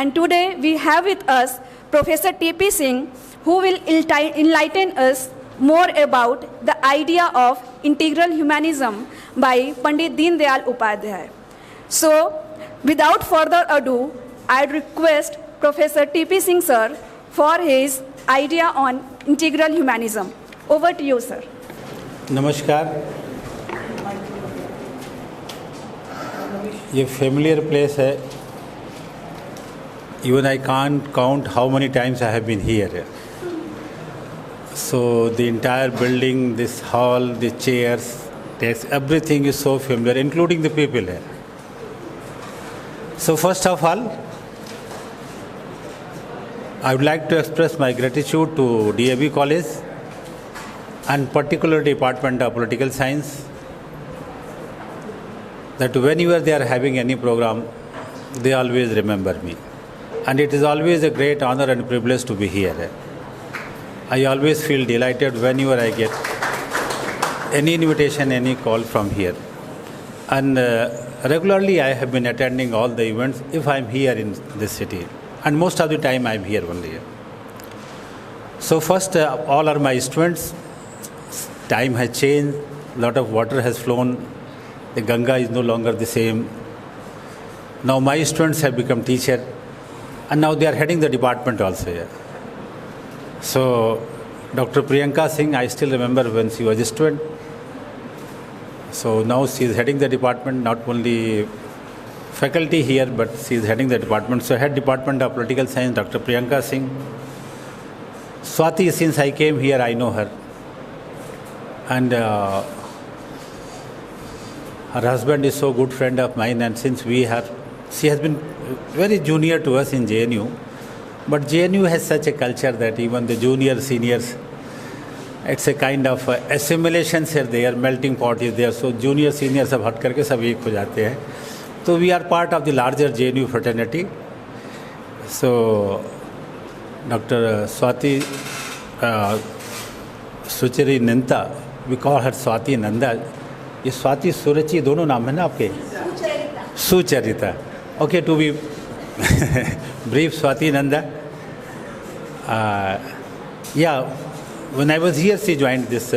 And today we have with us Professor T.P. Singh, who will enlighten us more about the idea of integral humanism by Pandit Deen Dayal Upadhyay. So, without further ado, I request Professor T.P. Singh sir for his idea on integral humanism. Over to you, sir. नमस्कार. ये familiar place है. Even I can't count how many times I have been here. So the entire building, this hall, the chairs, desks, everything is so familiar, including the people here. So first of all, I would like to express my gratitude to DAV College and particular Department of Political Science that whenever they are having any program, they always remember me. And it is always a great honor and privilege to be here. I always feel delighted whenever I get any invitation, any call from here. And regularly I have been attending all the events if I am here in this city. And most of the time I am here only. So first, all are my students. Time has changed. A lot of water has flown. The Ganga is no longer the same. Now my students have become teachers. And now they are heading the department also here. So, Dr. Priyanka Singh, I still remember when she was a student. So now she is heading the department, not only faculty here, but she is heading the department. So head Department of Political Science, Dr. Priyanka Singh. Swati, since I came here, I know her. And her husband is so good friend of mine, and since she has been very junior to us in JNU, but JNU has such a culture that even the junior, seniors, it's a kind of assimilation है there, melting pot is there, so junior, senior सब हट करके सब एक हो जाते हैं. So we are part of the larger JNU fraternity. So Dr. Swati Suchari Nanta, we call her Swati Nanda. ये स्वाति सुरचि दोनों नाम है ना आपके? Sucharita. Okay, to be brief, Swati Nanda. Yeah, when I was here, she joined this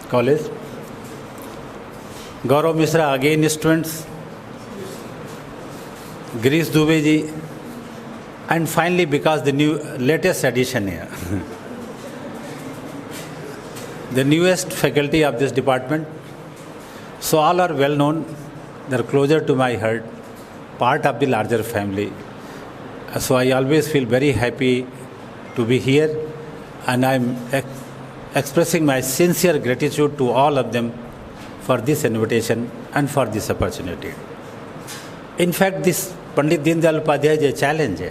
college. Gaurav Misra, again students. Girish Dubey ji. And finally, because the latest addition here, the newest faculty of this department. So all are well known. They are closer to my heart, part of the larger family. So I always feel very happy to be here, and I'm expressing my sincere gratitude to all of them for this invitation and for this opportunity. In fact, this Pandit Deen Dayal Upadhyay is a challenge.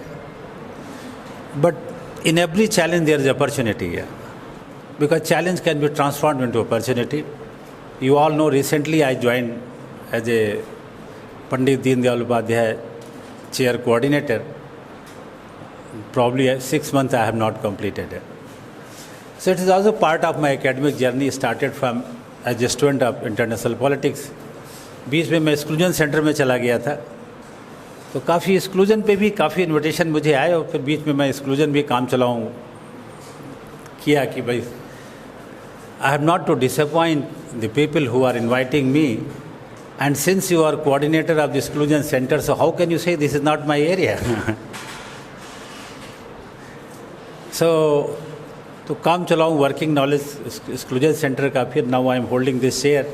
But in every challenge there is opportunity. Because challenge can be transformed into opportunity. You all know recently I joined as a Pandit Deen Dayal Upadhyay chair coordinator. Probably 6 months I have not completed it. So it is also part of my academic journey, started from as a student of international politics. बीच में मैं exclusion centre में चला गया था, तो काफ़ी exclusion पे भी काफ़ी इन्विटेशन मुझे आए, और फिर बीच में मैं एक्सक्लूजन भी काम चलाऊँ किया कि भाई I have not to disappoint the people who are inviting me, and since you are coordinator of the exclusion center, so how can you say this is not my area? So, to काम चलाऊँ working knowledge exclusion centre का, फिर now I am holding this chair.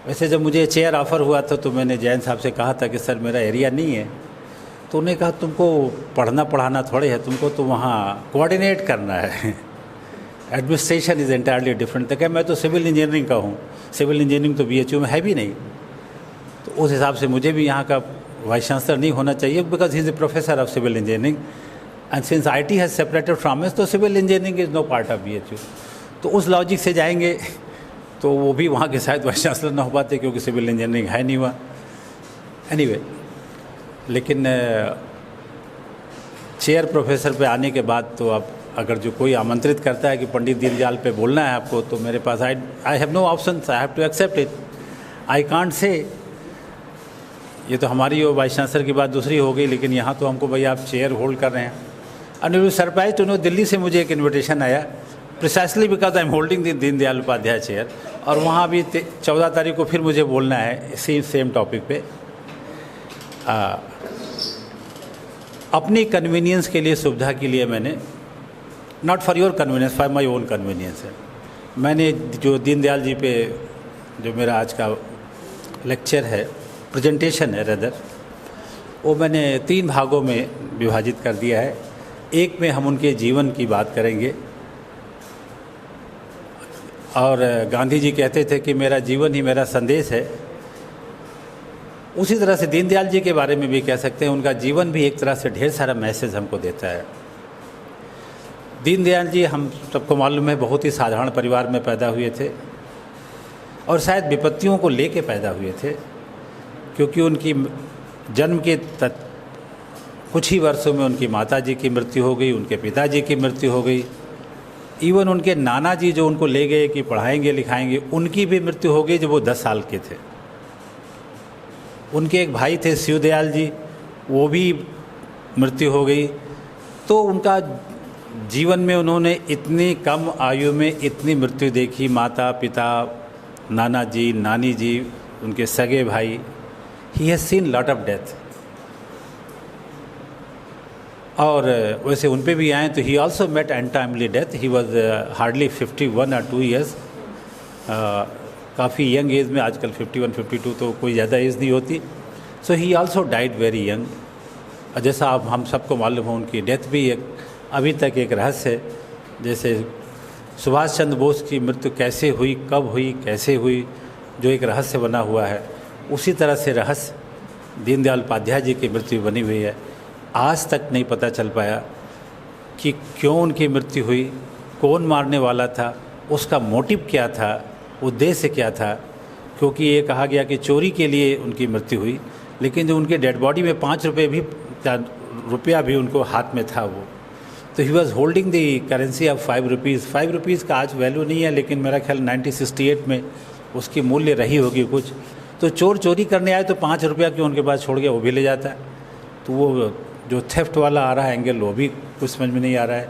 वैसे जब मुझे chair offer हुआ था तो मैंने जैन साहब से कहा था कि सर मेरा एरिया नहीं है, तो उन्होंने कहा तुमको पढ़ना पढ़ाना थोड़े है, तुमको तो वहाँ कोऑर्डिनेट करना है, एडमिनिस्ट्रेशन इज़ एंटायरली डिफरेंट. तो क्या मैं तो सिविल इंजीनियरिंग का हूँ, सिविल इंजीनियरिंग तो BHU में है भी नहीं, तो उस हिसाब से मुझे भी यहाँ का वाइस चांसलर नहीं होना चाहिए, because he is a professor of civil engineering, and since IT has separated from us, तो civil engineering is no part of BHU. तो उस लॉजिक से जाएंगे तो वो भी वहाँ के शायद वाइस चांसलर ना हो पाते, क्योंकि सिविल इंजीनियरिंग है नहीं हुआ. एनीवे, लेकिन चेयर प्रोफेसर पे आने के बाद तो अब अगर जो कोई आमंत्रित करता है कि पंडित दीनदयाल पे बोलना है आपको, तो मेरे पास I have no option, I have to accept it. I can't say ये तो हमारी और वाइस चांसलर की बात दूसरी हो गई, लेकिन यहाँ तो हमको भाई आप चेयर होल्ड कर रहे हैं। And surprise to know, Delhi से मुझे एक इन्विटेशन आया precisely because I am holding the Deendayal Upadhyaya chair, और वहाँ भी 14 तारीख को फिर मुझे बोलना है इसी सेम टॉपिक पे। अपनी कन्वीनियंस के लिए, सुविधा के लिए मैंने, not for your convenience, for my own convenience है, मैंने जो दीनदयाल जी पे जो मेरा आज का लेक्चर है, प्रेजेंटेशन है रेदर, वो मैंने 3 भागों में विभाजित कर दिया है। एक में हम उनके जीवन की बात करेंगे, और गांधी जी कहते थे कि मेरा जीवन ही मेरा संदेश है, उसी तरह से दीनदयाल जी के बारे में भी कह सकते हैं, उनका जीवन भी एक तरह से ढेर सारा मैसेज हमको देता है। दीनदयाल जी, हम सबको मालूम है, बहुत ही साधारण परिवार में पैदा हुए थे, और शायद विपत्तियों को लेके पैदा हुए थे, क्योंकि उनकी जन्म के कुछ ही वर्षों में उनकी माता जी की मृत्यु हो गई, उनके पिताजी की मृत्यु हो गई, इवन उनके नाना जी जो उनको ले गए कि पढ़ाएंगे लिखाएंगे, उनकी भी मृत्यु हो गई जब वो 10 साल के थे। उनके एक भाई थे शिवदयाल जी, वो भी मृत्यु हो गई। तो उनका जीवन में उन्होंने इतनी कम आयु में इतनी मृत्यु देखी, माता पिता, नाना जी, नानी जी, उनके सगे भाई, he has seen lot of death. और वैसे उन पे भी आए तो he also met untimely death, he was hardly 51 or 2 years, काफ़ी यंग एज में, आजकल 51-52 तो कोई ज़्यादा एज नहीं होती। So he also died very young. जैसा आप हम सबको मालूम हो, उनकी डेथ भी एक अभी तक एक रहस्य है। जैसे सुभाष चंद्र बोस की मृत्यु कैसे हुई, कब हुई, कैसे हुई, जो एक रहस्य बना हुआ है, उसी तरह से रहस्य दीनदयाल उपाध्याय जी की मृत्यु बनी हुई है। आज तक नहीं पता चल पाया कि क्यों उनकी मृत्यु हुई, कौन मारने वाला था, उसका मोटिव क्या था, उद्देश्य क्या था। क्योंकि ये कहा गया कि चोरी के लिए उनकी मृत्यु हुई, लेकिन जो उनके डेड बॉडी में 5 रुपया भी उनको हाथ में था वो, तो he was holding the currency of 5 rupees. 5 rupees का आज वैल्यू नहीं है, लेकिन मेरा ख्याल 1968 में उसकी मूल्य रही होगी कुछ। तो चोर चोरी करने आए तो 5 रुपया क्यों उनके पास छोड़ गया, वो भी ले जाता है। तो वो जो थेफ्ट वाला आ रहा है एंगल, वो भी कुछ समझ में नहीं आ रहा है।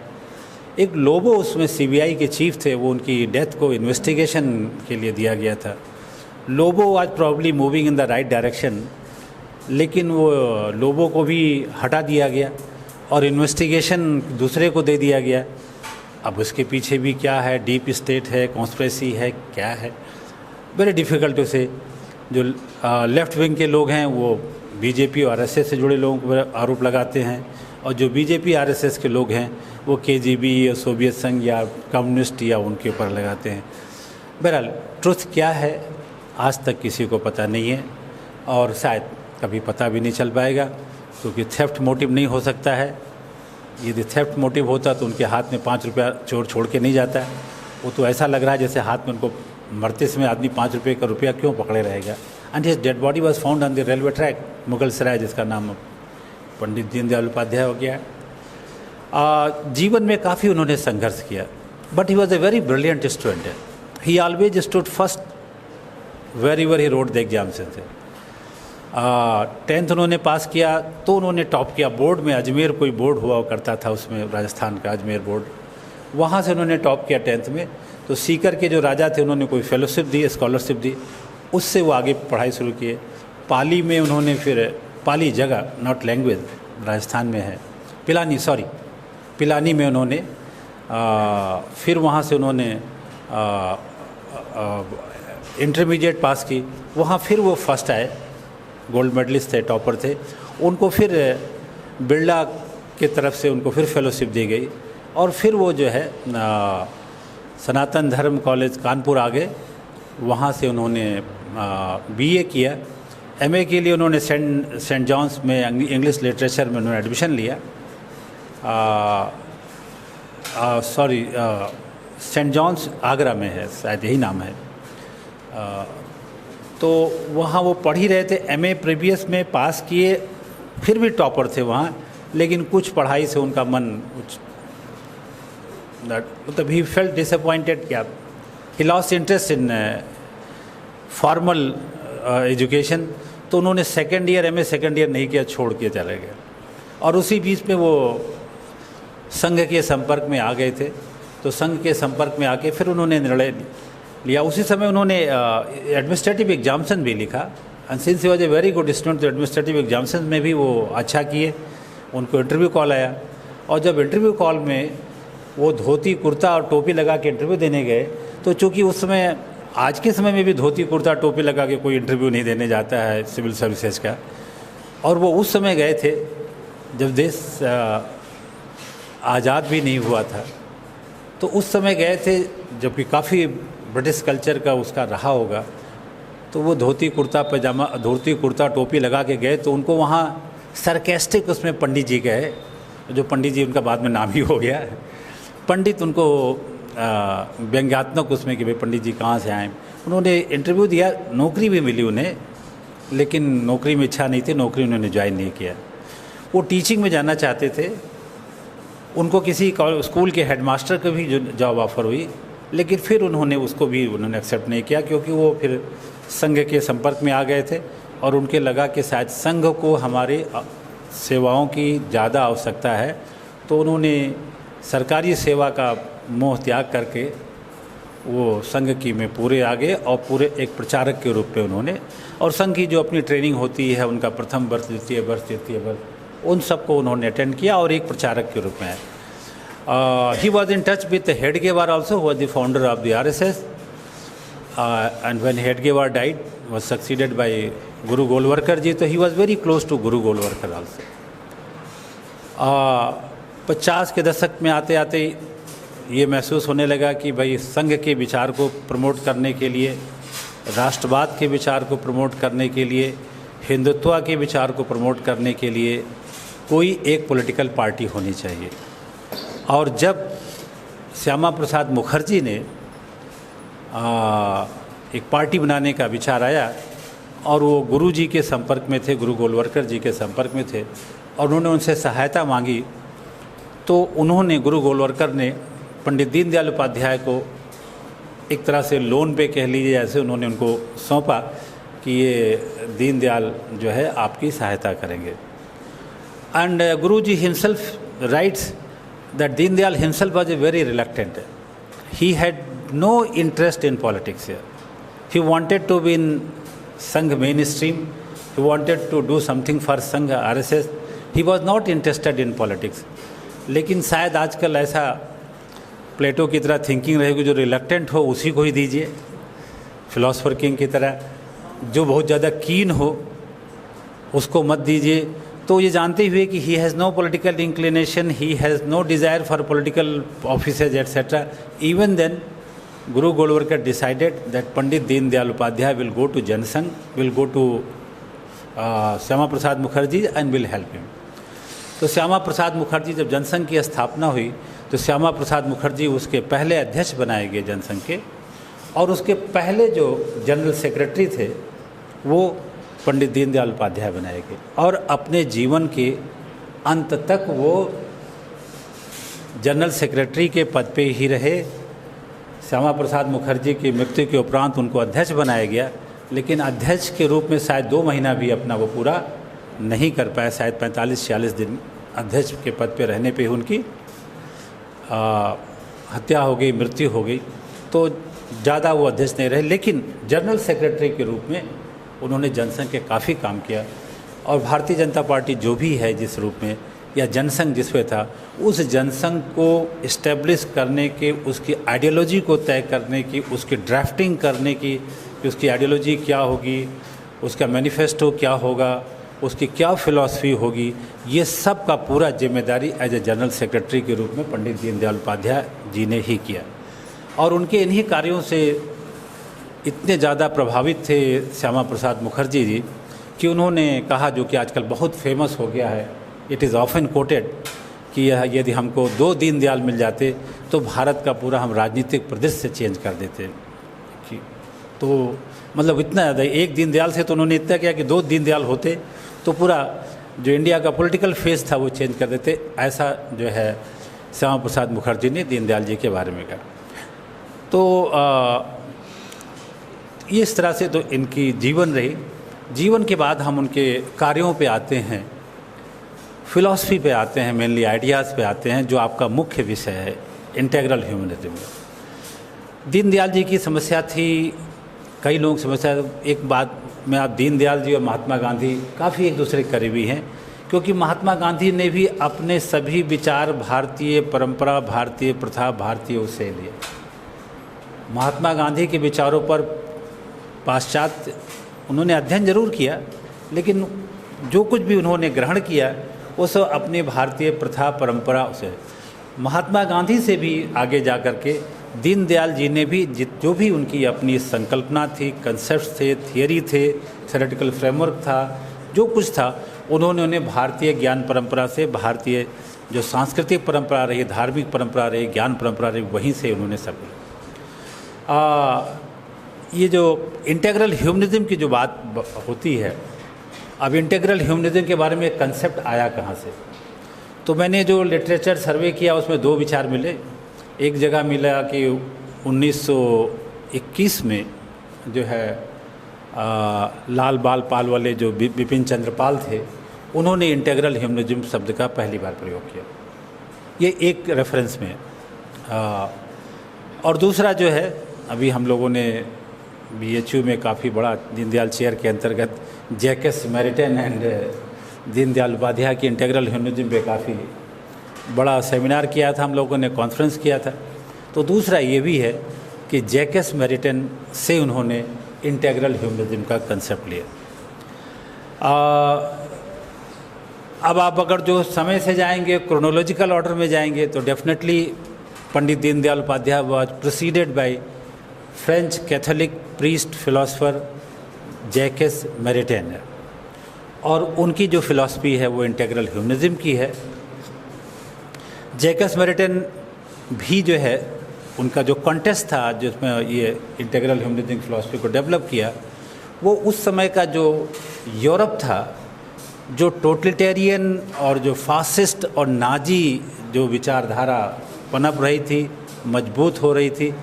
एक लोबो उसमें सीबीआई के चीफ थे, वो उनकी डेथ को इन्वेस्टिगेशन के लिए दिया गया था। लोबो आज probably moving in the right direction, लेकिन वो लोबो को भी हटा दिया गया और इन्वेस्टिगेशन दूसरे को दे दिया गया। अब उसके पीछे भी क्या है, डीप स्टेट है, कॉन्स्पिरेसी है, क्या है, वेरी डिफ़िकल्ट टू से। जो लेफ़्ट विंग के लोग हैं वो बीजेपी और आरएसएस से जुड़े लोगों पर आरोप लगाते हैं, और जो बीजेपी आरएसएस के लोग हैं वो केजीबी या सोवियत संघ या कम्युनिस्ट या उनके ऊपर लगाते हैं। बहरहाल ट्रुथ क्या है आज तक किसी को पता नहीं है, और शायद कभी पता भी नहीं चल पाएगा, क्योंकि थेफ्ट मोटिव नहीं हो सकता है। यदि थेफ्ट मोटिव होता तो उनके हाथ में 5 रुपया चोर छोड़ के नहीं जाता है। वो तो ऐसा लग रहा है जैसे हाथ में उनको मरते समय आदमी 5 रुपये का रुपया क्यों पकड़े रहेगा। And his dead body was found on the railway track, Mughal Sarai, जिसका नाम पंडित दीनदयाल उपाध्याय हो गया। जीवन में काफ़ी उन्होंने संघर्ष किया, but he was a very brilliant student. He always stood first very ever he road the exam से। 10th उन्होंने पास किया तो उन्होंने टॉप किया बोर्ड में। अजमेर कोई बोर्ड हुआ करता था उसमें, राजस्थान का अजमेर बोर्ड, वहाँ से उन्होंने टॉप किया 10th में। तो सीकर के जो राजा थे उन्होंने कोई फेलोशिप दी, स्कॉलरशिप दी, उससे वो आगे पढ़ाई शुरू किए। पाली में उन्होंने फिर, पाली जगह नॉट लैंग्वेज राजस्थान में है, पिलानी में उन्होंने फिर वहाँ से उन्होंने इंटरमीडिएट पास की। वहाँ फिर वो फर्स्ट आए, गोल्ड मेडलिस्ट थे, टॉपर थे। उनको फिर बिरला के तरफ से उनको फिर फेलोशिप दी गई, और फिर वो जो है सनातन धर्म कॉलेज कानपुर आ गए। वहाँ से उन्होंने बीए किया। एमए के लिए उन्होंने सेंट जॉन्स में इंग्लिश लिटरेचर में उन्होंने एडमिशन लिया। सेंट जॉन्स आगरा में है, शायद यही नाम है। तो वहाँ वो पढ़ ही रहे थे। एमए प्रीवियस में पास किए, फिर भी टॉपर थे वहाँ, लेकिन कुछ पढ़ाई से उनका मन कुछ, मतलब ही फेल्ट डिसअपॉइंटेड, क्या he lost interest in formal education. तो उन्होंने second year MA second year नहीं किया, छोड़ के चले गए। और उसी बीच में वो संघ के संपर्क में आ गए थे। तो संघ के संपर्क में आके फिर उन्होंने निर्णय लिया। उसी समय उन्होंने एडमिनिस्ट्रेटिव एग्जाम्सन भी लिखा, and since he was a very good student तो एडमिनिस्ट्रेटिव एग्जाम्सन में भी वो अच्छा किए। उनको इंटरव्यू कॉल आया, और जब इंटरव्यू कॉल में वो धोती कुर्ता और टोपी लगा के इंटरव्यू देने गए, तो चूँकि उस समय, आज के समय में भी धोती कुर्ता टोपी लगा के कोई इंटरव्यू नहीं देने जाता है सिविल सर्विसेज का, और वो उस समय गए थे जब देश आज़ाद भी नहीं हुआ था, तो उस समय गए थे जबकि काफ़ी ब्रिटिश कल्चर का उसका रहा होगा। तो वो धोती कुर्ता पैजामा, धोती कुर्ता टोपी लगा के गए, तो उनको वहाँ सरकेस्टिक उसमें पंडित जी गए, जो पंडित जी उनका बाद में नाम ही हो गया, पंडित उनको व्यंग्यात्मक उसमें कि भाई पंडित जी कहाँ से आए। उन्होंने इंटरव्यू दिया, नौकरी भी मिली उन्हें, लेकिन नौकरी में इच्छा नहीं थी, नौकरी उन्होंने ज्वाइन नहीं किया। वो टीचिंग में जाना चाहते थे। उनको किसी स्कूल के हेडमास्टर को भी जॉब ऑफ़र हुई, लेकिन फिर उन्होंने उसको भी एक्सेप्ट नहीं किया, क्योंकि वो फिर संघ के संपर्क में आ गए थे और उनके लगा कि शायद संघ को हमारी सेवाओं की ज़्यादा आवश्यकता है। तो उन्होंने सरकारी सेवा का मोह त्याग करके वो संघ की में पूरे आ गए, और पूरे एक प्रचारक के रूप में उन्होंने, और संघ की जो अपनी ट्रेनिंग होती है उनका प्रथम वर्ष, द्वितीय वर्ष, तृतीय वर्ष, उन सबको उन्होंने अटेंड किया और एक प्रचारक के रूप में आए। He was in touch with Hedgewar also, was the founder of the RSS, and when Hedgewar died was succeeded by Guru Golwalkar ji, तो he was very close to Guru Golwalkar also। 50 के दशक में आते आते ये महसूस होने लगा कि भाई संघ के विचार को प्रमोट करने के लिए, राष्ट्रवाद के विचार को प्रमोट करने के लिए, हिंदुत्व के विचार को प्रमोट करने के लिए कोई एक पॉलिटिकल पार्टी होनी चाहिए। और जब श्यामा प्रसाद मुखर्जी ने एक पार्टी बनाने का विचार आया, और वो गुरु जी के संपर्क में थे, गुरु गोलवलकर जी के संपर्क में थे, और उन्होंने उनसे सहायता मांगी, तो उन्होंने, गुरु गोलवलकर ने पंडित दीनदयाल उपाध्याय को एक तरह से लोन पे कह लीजिए, जैसे उन्होंने उनको सौंपा कि ये दीनदयाल जो है आपकी सहायता करेंगे। And Guru ji himself writes that Deendayal himself was a very reluctant, he had no interest in politics here. He wanted to be in Sangh mainstream, he wanted to do something for Sangh RSS, he was not interested in politics। लेकिन शायद आजकल ऐसा प्लेटो की तरह thinking रहेगी, जो reluctant हो उसी को ही दीजिए, फिलोसफर किंग की तरह, जो बहुत ज़्यादा कीन हो उसको मत दीजिए। तो ये जानते हुए कि he has no political inclination, he has no desire for political offices etcetera, even then Guru Golwalkar decided that Pandit Deen Dayal Upadhyay will go to Jansangh, will go to Shyama Prasad Mukherjee and will help him। तो श्यामा प्रसाद मुखर्जी, जब जनसंघ की स्थापना हुई तो श्यामा प्रसाद मुखर्जी उसके पहले अध्यक्ष बनाए गए जनसंघ के, और उसके पहले जो जनरल सेक्रेटरी थे वो पंडित दीनदयाल उपाध्याय बनाए गए, और अपने जीवन के अंत तक वो जनरल सेक्रेटरी के पद पे ही रहे। श्यामा प्रसाद मुखर्जी की मृत्यु के उपरांत उनको अध्यक्ष बनाया गया, लेकिन अध्यक्ष के रूप में शायद 2 महीना भी अपना वो पूरा नहीं कर पाए, शायद 45-46 दिन अध्यक्ष के पद पे रहने पे उनकी हत्या हो गई, मृत्यु हो गई, तो ज़्यादा वो अध्यक्ष नहीं रहे। लेकिन जनरल सेक्रेटरी के रूप में उन्होंने जनसंघ के काफ़ी काम किया, और भारतीय जनता पार्टी जो भी है जिस रूप में, या जनसंघ जिसमें था, उस जनसंघ को इस्टेब्लिश करने के, उसकी आइडियोलॉजी को तय करने की, उसकी ड्राफ्टिंग करने की, कि उसकी आइडियोलॉजी क्या होगी, उसका मैनिफेस्टो क्या होगा, उसकी क्या फ़िलॉसफी होगी, ये सब का पूरा जिम्मेदारी एज ए जनरल सेक्रेटरी के रूप में पंडित दीनदयाल उपाध्याय जी ने ही किया। और उनके इन्हीं कार्यों से इतने ज़्यादा प्रभावित थे श्यामा प्रसाद मुखर्जी जी कि उन्होंने कहा, जो कि आजकल बहुत फेमस हो गया है, इट इज़ ऑफन कोटेड, कि यह यदि हमको 2 दीनदयाल मिल जाते तो भारत का पूरा हम राजनीतिक परिदृश्य चेंज कर देते। कि तो मतलब इतना ज़्यादा, एक दीनदयाल से तो उन्होंने इतना किया कि 2 दीनदयाल होते तो पूरा जो इंडिया का पॉलिटिकल फेस था वो चेंज कर देते। ऐसा जो है श्यामा प्रसाद मुखर्जी ने दीनदयाल जी के बारे में कहा। तो इस तरह से तो इनकी जीवन रही। जीवन के बाद हम उनके कार्यों पे आते हैं, फिलॉसफी पे आते हैं, मेनली आइडियाज़ पे आते हैं, जो आपका मुख्य विषय है इंटीग्रल ह्यूमनिज्म। दीनदयाल जी की समस्या थी, कई लोग समस्या, एक बात में आप दीनदयाल जी और महात्मा गांधी काफ़ी एक दूसरे के करीबी हैं, क्योंकि महात्मा गांधी ने भी अपने सभी विचार भारतीय परंपरा, भारतीय प्रथा, भारतीय उससे लिए। महात्मा गांधी के विचारों पर पाश्चात्य उन्होंने अध्ययन जरूर किया, लेकिन जो कुछ भी उन्होंने ग्रहण किया वो सब अपनी भारतीय प्रथा परंपरा से। महात्मा गांधी से भी आगे जा कर के दीनदयाल जी ने भी जो भी उनकी अपनी संकल्पना थी, कंसेप्ट थे, थियरी थे, थ्योरेटिकल फ्रेमवर्क था, जो कुछ था, उन्होंने उन्हें भारतीय ज्ञान परंपरा से, भारतीय जो सांस्कृतिक परंपरा रही, धार्मिक परंपरा रही, ज्ञान परंपरा रही, वहीं से उन्होंने सब ये जो इंटीग्रल ह्यूमनिज्म की जो बात होती है, अब इंटीग्रल ह्यूमनिज्म के बारे में कंसेप्ट आया कहाँ से? तो मैंने जो लिटरेचर सर्वे किया उसमें दो विचार मिले। एक जगह मिला कि 1921 में जो है लाल बाल पाल वाले जो बिपिन चंद्र पाल थे, उन्होंने इंटीग्रल ह्यूमनिज्म शब्द का पहली बार प्रयोग किया। ये एक रेफरेंस में। और दूसरा जो है, अभी हम लोगों ने BHU में काफ़ी बड़ा दीनदयाल चेयर के अंतर्गत जैकस मेरिटन एंड दीनदयाल उपाध्याय की इंटीग्रल ह्यूमनिज्म पे काफ़ी बड़ा सेमिनार किया था, हम लोगों ने कॉन्फ्रेंस किया था। तो दूसरा ये भी है कि जैकस मेरिटन से उन्होंने इंटीग्रल ह्यूमनिज्म का कंसेप्ट लिया। अब आप अगर जो समय से जाएंगे, क्रोनोलॉजिकल ऑर्डर में जाएंगे, तो definitely Pandit Deendayal Upadhyaya was preceded by French Catholic priest philosopher Jacques Maritain, और उनकी जो फिलॉसफी है वो इंटीग्रल ह्यूमनिज्म की है। जैकस मेरिटन भी जो है, उनका जो कॉन्टेस्ट था जिसमें ये इंटीग्रल ह्यूमनिज्म फिलॉसफी को डेवलप किया, वो उस समय का जो यूरोप था, जो टोटलिटेरियन और जो फासिस्ट और नाजी जो विचारधारा पनप रही थी, मजबूत हो रही थी,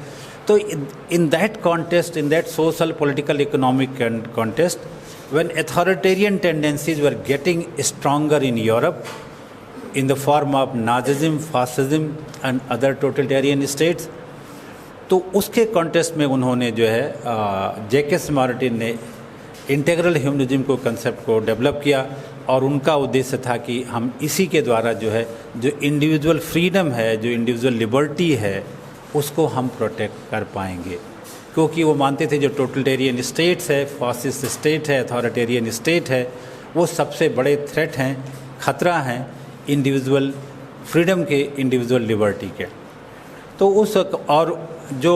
तो in that contest, in that social political economic contest, when authoritarian tendencies were getting stronger in Europe in the form of Nazism, fascism and other totalitarian states, तो उसके कॉन्टेस्ट में उन्होंने जो है जैकस मेरिटन ने इंटीग्रल ह्यूमनिज्म को concept को develop किया, और उनका उद्देश्य था कि हम इसी के द्वारा जो है, जो इंडिविजुअल फ्रीडम है, जो इंडिविजुअल लिबर्टी है, उसको हम प्रोटेक्ट कर पाएंगे। क्योंकि वो मानते थे जो टोटलिटेरियन स्टेट्स है, फासिस्ट स्टेट है, अथॉरिटेरियन स्टेट है, वो सबसे बड़े थ्रेट हैं, खतरा हैं इंडिविजुअल फ्रीडम के, इंडिविजुअल लिबर्टी के। तो उस और जो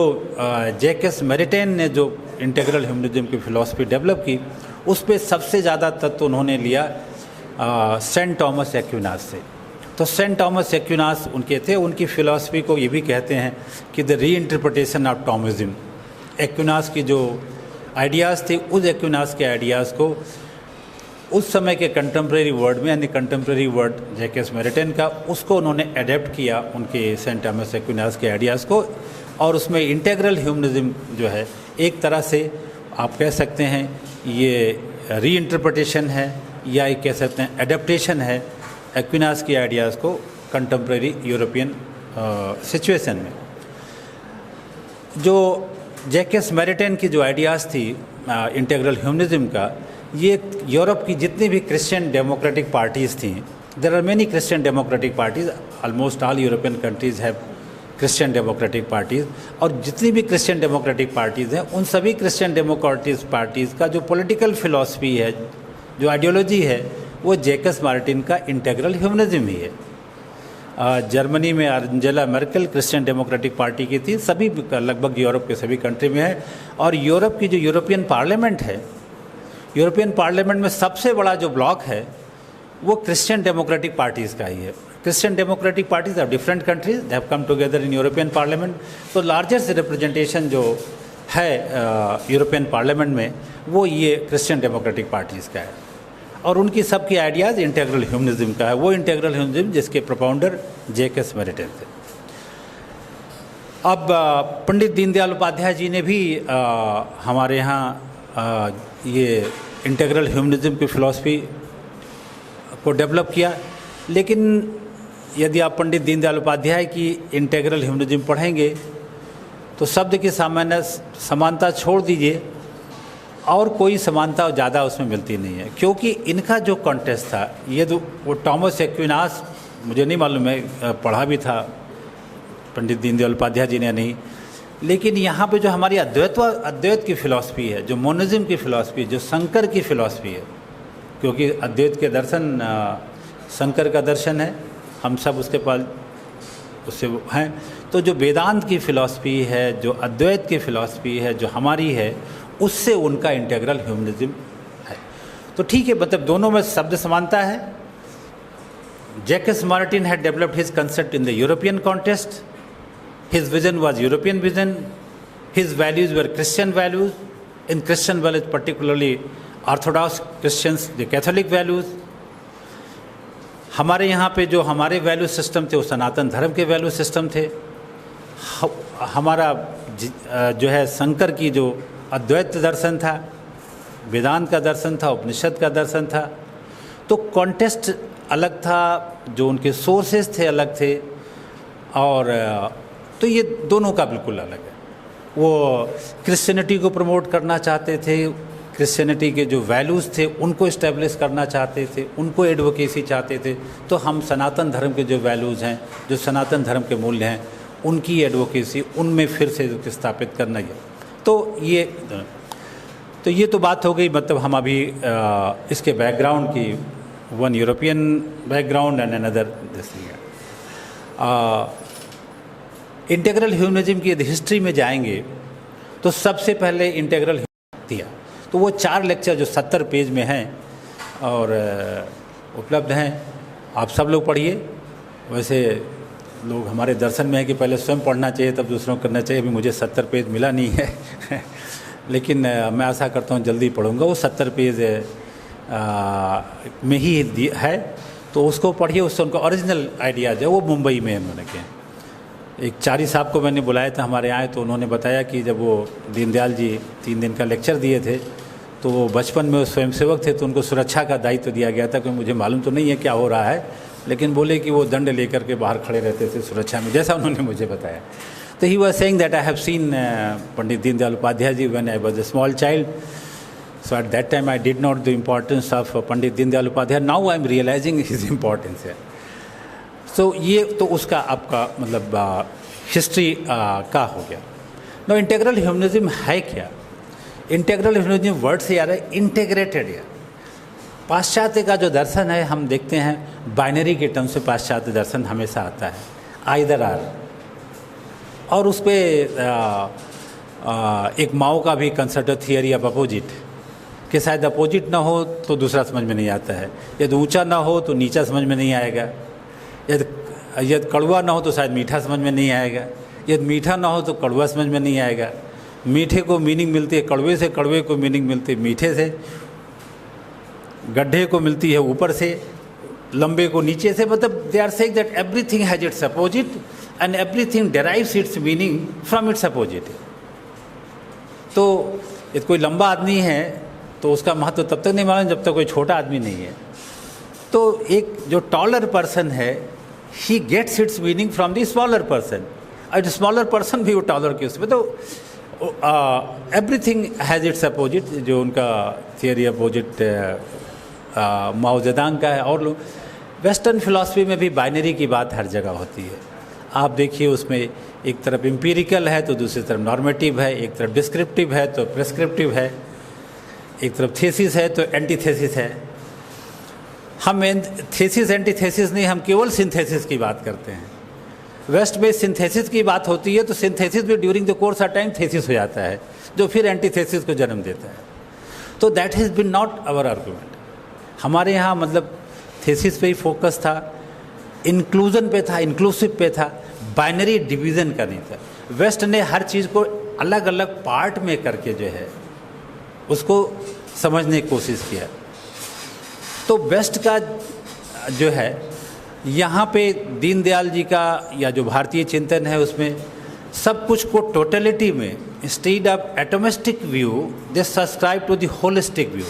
जैकस मेरिटन ने जो इंटीग्रल ह्यूमनिज्म की फ़िलॉसफी डेवलप की, उस पर सबसे ज़्यादा तत्व उन्होंने लिया सेंट थॉमस एक्विनास से। तो सेंट थॉमस एक्विनास उनके थे, उनकी फ़िलॉसफी को ये भी कहते हैं कि द री इंटरप्रिटेशन ऑफ थॉमिज्म। एक्विनास की जो आइडियाज़ थे, उस एक्विनास के आइडियाज़ को उस समय के कंटेम्प्रेरी वर्ड में, यानी कंटेम्प्रेरी वर्ड जैकस मेरिटन का, उसको उन्होंने अडेप्ट किया उनके सेंट थॉमस एक्विनास के आइडियाज़ को, और उसमें इंटीग्रल ह्यूमनिज्म जो है, एक तरह से आप कह सकते हैं ये री इंटरप्रिटेशन है, या एक कह सकते हैं एडेप्टेशन है एक्विनास की आइडियाज़ को कंटेम्प्रेरी यूरोपियन सिचुएशन में। जो जैकस मेरिटन की जो आइडियाज़ थी इंटीग्रल ह्यूमनिज्म का, ये यूरोप की जितनी भी क्रिश्चियन डेमोक्रेटिक पार्टीज़ थी, there are many Christian democratic parties, almost all European countries have Christian democratic parties, और जितनी भी क्रिश्चियन डेमोक्रेटिक पार्टीज़ हैं, उन सभी क्रिश्चियन डेमोक्रेटिक पार्टीज़ का जो पॉलिटिकल फिलॉसफी है, जो आइडियोलॉजी है, वो जैकस मेरिटन का इंटीग्रल ह्यूमनिज्म ही है। जर्मनी में Angela Merkel Christian democratic party की थी, सभी लगभग यूरोप के सभी कंट्री में है। और यूरोप की जो यूरोपियन पार्लियामेंट है, यूरोपियन पार्लियामेंट में सबसे बड़ा जो ब्लॉक है वो क्रिश्चियन डेमोक्रेटिक पार्टीज़ का ही है। Christian democratic parties of different countries they have come together in European parliament. तो लार्जेस्ट रिप्रेजेंटेशन जो है यूरोपियन पार्लियामेंट में, वो ये क्रिश्चियन डेमोक्रेटिक पार्टीज़ का है, और उनकी सबकी आइडियाज़ इंटीग्रल ह्यूमनिज्म का है। वो इंटीग्रल ह्यूमनिज्म जिसके प्रोपाउंडर जैकस मेरिटन थे। अब पंडित दीनदयाल उपाध्याय जी ने भी हमारे यहाँ ये इंटीग्रल ह्यूमनिज्म की फ़िलॉसफी को डेवलप किया। लेकिन यदि आप पंडित दीनदयाल उपाध्याय की इंटीग्रल ह्यूमनिज्म पढ़ेंगे तो शब्द की सामान्य समानता छोड़ दीजिए और कोई समानता ज़्यादा उसमें मिलती नहीं है, क्योंकि इनका जो कॉन्टेस्ट था, ये तो वो टॉमस एक्विनास, मुझे नहीं मालूम है, पढ़ा भी था पंडित दीनदयाल उपाध्याय जी ने नहीं, लेकिन यहाँ पे जो हमारी अद्वैत की फ़िलॉसफी है, जो मोनिज्म की फ़िलॉसफी, जो शंकर की फ़िलॉसफी है, क्योंकि अद्वैत के दर्शन शंकर का दर्शन है, हम सब उसके पास उससे हैं, तो जो वेदांत की फ़िलॉसफी है, जो अद्वैत की फ़िलॉसफी है, जो हमारी है, उससे उनका इंटीग्रल ह्यूमनिज्म है। तो ठीक है, मतलब दोनों में शब्द समानता है। Jacques Martin had developed his concept in the European context. His vision was European vision. His values were Christian values. In Christian values, particularly Orthodox Christians, the Catholic values. हमारे यहाँ पे जो हमारे वैल्यू सिस्टम थे वो सनातन धर्म के value system थे। हमारा जो है शंकर की जो अद्वैत दर्शन था, वेदांत का दर्शन था, उपनिषद का दर्शन था। तो कॉन्टेस्ट अलग था, जो उनके सोर्सेज थे अलग थे, और तो ये दोनों का बिल्कुल अलग है। वो क्रिश्चियनिटी को प्रमोट करना चाहते थे, क्रिश्चियनिटी के जो वैल्यूज़ थे उनको इस्टेब्लिश करना चाहते थे, उनको एडवोकेसी चाहते थे। तो हम सनातन धर्म के जो वैल्यूज़ हैं, जो सनातन धर्म के मूल्य हैं, उनकी एडवोकेसी, उनमें फिर से स्थापित करना है। तो ये तो बात हो गई, मतलब हम अभी इसके बैकग्राउंड की, one European background and another this thing. Integral humanism की यदि हिस्ट्री में जाएंगे तो सबसे पहले इंटीग्रल दिया, तो वो 4 लेक्चर जो 70 पेज में हैं और उपलब्ध हैं, आप सब लोग पढ़िए। वैसे लोग हमारे दर्शन में है कि पहले स्वयं पढ़ना चाहिए तब दूसरों को करना चाहिए। अभी मुझे 70 पेज मिला नहीं है लेकिन मैं आशा करता हूँ जल्दी पढ़ूँगा। वो 70 पेज में ही है, तो उसको पढ़िए। उससे उनका ओरिजिनल आइडियाज़ है, वो मुंबई में उन्होंने किए। एक चारी साहब को मैंने बुलाया था हमारे यहाँ, तो उन्होंने बताया कि जब वो दीनदयाल जी 3 दिन का लेक्चर दिए थे, तो वो बचपन में वो स्वयंसेवक थे, तो उनको सुरक्षा का दायित्व दिया गया था। क्योंकि मुझे मालूम तो नहीं है क्या हो रहा है, लेकिन बोले कि वो दंड लेकर के बाहर खड़े रहते थे सुरक्षा में, जैसा उन्होंने मुझे बताया। तो he was saying that I have seen Pandit Deendayal Upadhyaya ji when I was a small child, so at that time I did not the importance of Pandit Deendayal Upadhyaya, now I am realising his importance है। सो ये तो उसका आपका मतलब हिस्ट्री का हो गया। No integral humanism है क्या? इंटीग्रल ह्यूमनिज्म वर्ड से आ रहा है इंटीग्रेटेड है। पाश्चात्य का जो दर्शन है, हम देखते हैं बाइनरी के टर्म से पाश्चात्य दर्शन हमेशा आता है, आइदर आर, और उस पर एक माओ का भी कंसेप्ट थियरी ऑफ अपोजिट, कि शायद अपोजिट ना हो तो दूसरा समझ में नहीं आता है, यदि ऊंचा ना हो तो नीचा समझ में नहीं आएगा, यदि कड़वा ना हो तो शायद मीठा समझ में नहीं आएगा, यदि मीठा ना हो तो कड़वा समझ में नहीं आएगा। मीठे को मीनिंग मिलती है कड़वे से, कड़वे को मीनिंग मिलती है मीठे से, गड्ढे को मिलती है ऊपर से, लंबे को नीचे से। मतलब they are saying that everything has its opposite and everything derives its meaning from its opposite. तो यदि कोई लंबा आदमी है तो उसका महत्व तब तक नहीं मालूम जब तक कोई छोटा आदमी नहीं है। तो एक जो टॉलर पर्सन है, he gets its meaning from the smaller person, और स्मॉलर पर्सन भी वो टॉलर के उसमें। तो एवरीथिंग हैज़ इट्स अपोजिट, जो उनका थियरी अपोजिट माओ जेडुंग का है। और लोग वेस्टर्न फिलॉसफी में भी बाइनरी की बात हर जगह होती है। आप देखिए, उसमें एक तरफ एम्पिरिकल है तो दूसरी तरफ नॉर्मेटिव है, एक तरफ डिस्क्रिप्टिव है तो प्रेस्क्रिप्टिव है, एक तरफ थेसिस है तो एंटीथेसिस है। हम थेसिस एंटीथेसिस नहीं, हम केवल सिंथेसिस की बात करते हैं। वेस्ट में सिंथेसिस की बात होती है तो सिंथेसिस भी during the course of time thesis हो जाता है, जो फिर एंटीथेसिस को जन्म देता है। तो that has been not our argument. हमारे यहाँ मतलब थेसिस पे ही फोकस था, इंक्लूजन पे था, इंक्लूसिव पे था, बाइनरी डिवीज़न का नहीं था। वेस्ट ने हर चीज़ को अलग अलग पार्ट में करके जो है उसको समझने की कोशिश किया। तो वेस्ट का जो है यहाँ पे दीनदयाल जी का या जो भारतीय चिंतन है उसमें सब कुछ को टोटलिटी में, instead of atomistic view, they subscribe to the holistic view.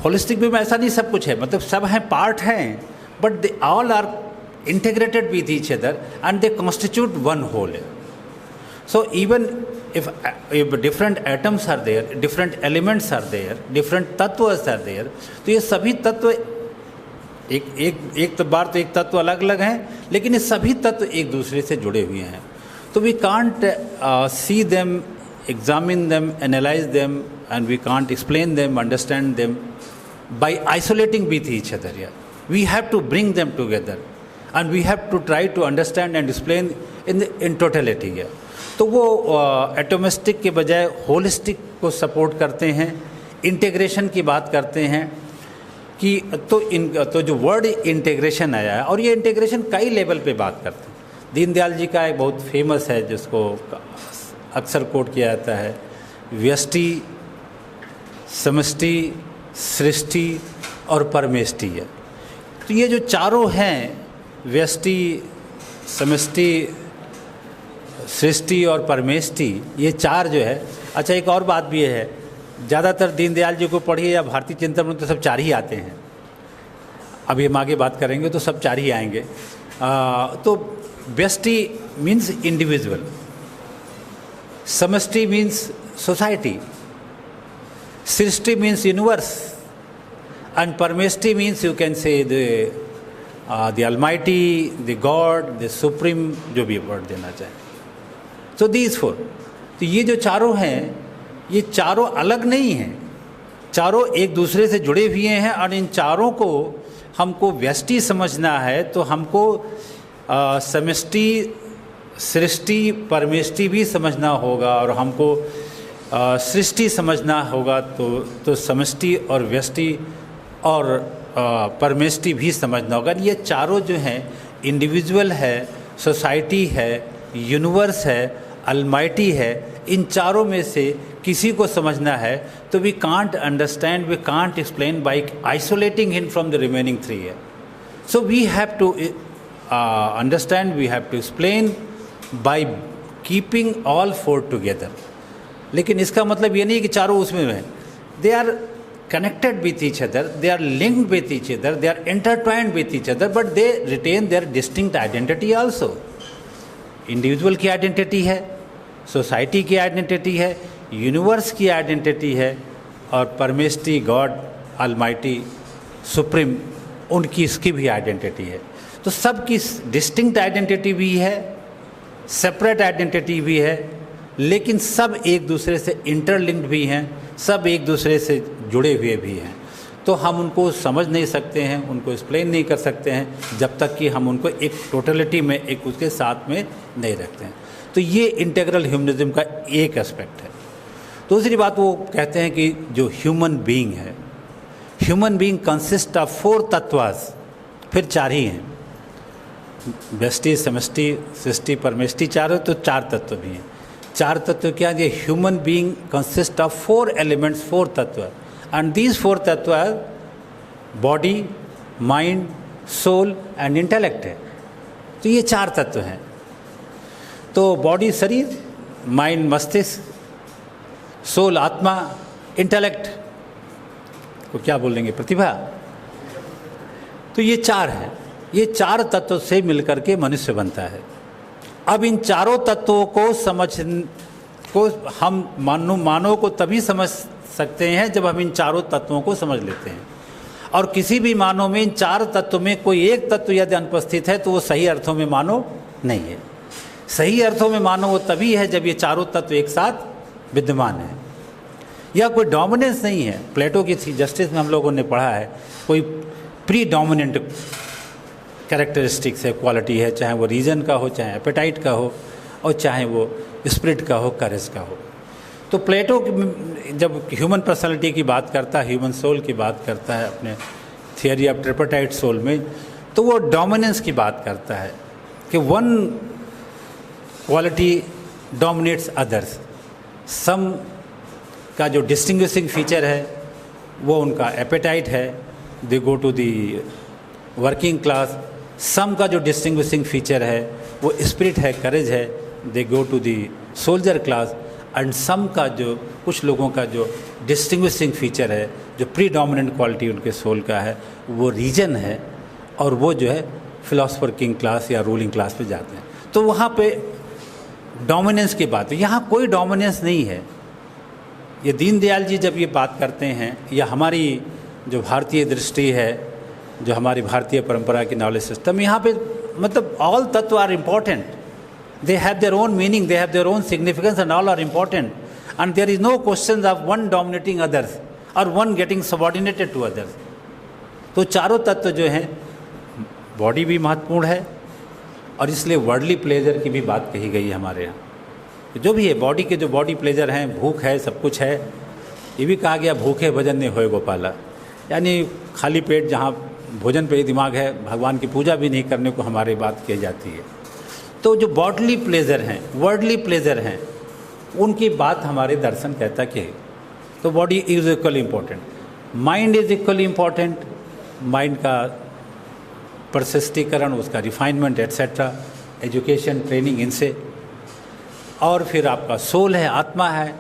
Holistic view में ऐसा नहीं सब कुछ है, मतलब सब हैं, पार्ट हैं, but they all are integrated with each other and they constitute one whole. So even if different atoms are there, different elements are there, different tattvas are there, तो ये सभी तत्व एक बार तो एक तत्व अलग अलग हैं, लेकिन ये सभी तत्व एक दूसरे से जुड़े हुए हैं. तो we can't see them, examine them, analyze them, and we can't explain them, understand them by isolating with each other. Yeah. We have to bring them together. And we have to try to understand and explain in totality. तो वो atomistic के बजाय holistic को support करते हैं, integration की बात करते हैं कि तो जो वर्ड इंटीग्रेशन आया है, और ये इंटीग्रेशन कई लेवल पे बात करते हैं. दीनदयाल जी का एक बहुत फेमस है जिसको अक्सर कोट किया जाता है, व्यष्टि, समष्टि, सृष्टि और परमेष्टि है. तो ये जो चारों हैं, व्यष्टि, समष्टि, सृष्टि और परमेष्टि, ये चार जो है. अच्छा, एक और बात भी है, ज़्यादातर दीनदयाल जी को पढ़िए या भारतीय चिंतन में तो सब चार ही आते हैं. अभी हम आगे बात करेंगे तो सब चार ही आएंगे. तो व्यष्टि मीन्स इंडिविजुअल, समष्टि मीन्स सोसाइटी, सृष्टि मीन्स यूनिवर्स, एंड परमेष्टि means you can say the Almighty, the God, the Supreme, जो भी वर्ड देना चाहें. So these four. तो ये जो चारों हैं, ये चारों अलग नहीं हैं, चारों एक दूसरे से जुड़े हुए हैं. और इन चारों को हमको व्यष्टि समझना है तो हमको समष्टि, सृष्टि, परमेष्टि भी समझना होगा, और हमको सृष्टि समझना होगा तो समष्टि और व्यष्टि और परमेष्टि भी समझना होगा. ये चारों जो हैं, इंडिविजुअल है, सोसाइटी है, यूनिवर्स है, अलमाइटी है, इन चारों में से किसी को समझना है तो we can't understand, we can't explain by isolating him from the remaining three है. So we have to understand, we have to explain by keeping all four together. लेकिन इसका मतलब ये नहीं कि चारों उसमें हैं. They are connected with each other, they are linked with each other, they are intertwined with each other, but they retain their distinct identity also. Individual की identity है, society की identity है, universe की identity है, और परमेष्टि, God, Almighty, Supreme, उनकी इसकी भी identity है. तो सबकी distinct identity भी है, separate identity भी है, लेकिन सब एक दूसरे से इंटरलिंक्ड भी हैं, सब एक दूसरे से जुड़े हुए भी हैं. तो हम उनको समझ नहीं सकते हैं, उनको एक्सप्लेन नहीं कर सकते हैं जब तक कि हम उनको एक टोटलिटी में, एक उसके साथ में नहीं रखते हैं. तो ये इंटीग्रल ह्यूमनिज्म का एक एस्पेक्ट है. दूसरी बात वो कहते हैं कि जो ह्यूमन बीइंग है, human being consist of four तत्वास, फिर चार ही हैं, व्यष्टि, समष्टि, सृष्टि, परमेष्टि, चारों, तो चार तत्व भी हैं. चार तत्व क्या है? Human being consist of four elements, four तत्व, एंड दीज फोर तत्व are body, mind, soul and intellect है. तो ये चार तत्व हैं. तो बॉडी शरीर, माइंड मस्तिष्क, सोल आत्मा, इंटेलेक्ट को क्या बोलेंगे, प्रतिभा. तो ये चार हैं. ये चार तत्व से मिलकर के मनुष्य बनता है. अब इन चारों तत्वों को हम मानव को तभी समझ सकते हैं जब हम इन चारों तत्वों को समझ लेते हैं. और किसी भी मानव में इन चार तत्व में कोई एक तत्व यदि अनुपस्थित है तो वो सही अर्थों में मानव नहीं है. सही अर्थों में मानव वो तभी है जब ये चारों तत्व एक साथ विद्यमान है. या कोई डोमिनेंस नहीं है. प्लेटो की जस्टिस में हम लोगों ने पढ़ा है, कोई प्री डोमिनेंट कैरेक्टरिस्टिक्स है, क्वालिटी है, चाहे वो रीजन का हो, चाहे एपेटाइट का हो, और चाहे वो स्पिरिट का हो, करेज का हो. तो प्लेटो जब ह्यूमन पर्सनालिटी की बात करता है, ह्यूमन सोल की बात करता है अपने थियरी ऑफ ट्रिपर्टाइट सोल में, तो वो डोमिनेंस की बात करता है कि one quality dominates others. Some का जो डिस्टिंग्विशिंग फीचर है वो उनका एपेटाइट है, they go to the working class. Some का जो डिस्टिंग्विशिंग फीचर है वो स्पिरिट है, करेज है, they go to the soldier class. And some का जो कुछ लोगों का जो डिस्टिंग्विशिंग फीचर है, जो प्रीडोमिनेंट क्वालिटी उनके सोल का है, वो रीजन है, और वो जो है फिलोसफर किंग क्लास या रूलिंग क्लास पे जाते हैं। तो वहाँ पे डोमिनेंस की बात है, यहाँ कोई डोमिनेंस नहीं है। ये दीनदयाल जी जब ये बात करते हैं, या हमारी जो भारतीय दृष्टि है, जो हमारी भारतीय परंपरा की नॉलेज सिस्टम, यहाँ पे मतलब ऑल तत्व are important, they have their own meaning, they have their own significance and all are important, and there is no question of one dominating others or one getting subordinated to others. तो चारों तत्व जो हैं, body भी महत्वपूर्ण है, और इसलिए वर्ल्डली प्लेजर की भी बात कही गई है हमारे यहाँ। जो भी है बॉडी के जो बॉडी प्लेजर हैं, भूख है, सब कुछ है। ये भी कहा गया भूखे भजन ने होए गोपाला, यानी खाली पेट जहाँ भोजन पे ही दिमाग है, भगवान की पूजा भी नहीं करने को हमारी बात की जाती है। तो जो बॉडली प्लेजर हैं, वर्ल्डली प्लेजर हैं, उनकी बात हमारे दर्शन कहता कि है। तो body is equally important, mind is equally important, mind का प्रशिष्टीकरण, उसका रिफाइनमेंट एट्सेट्रा, एजुकेशन, ट्रेनिंग, इनसे। और फिर आपका सोल है, आत्मा है।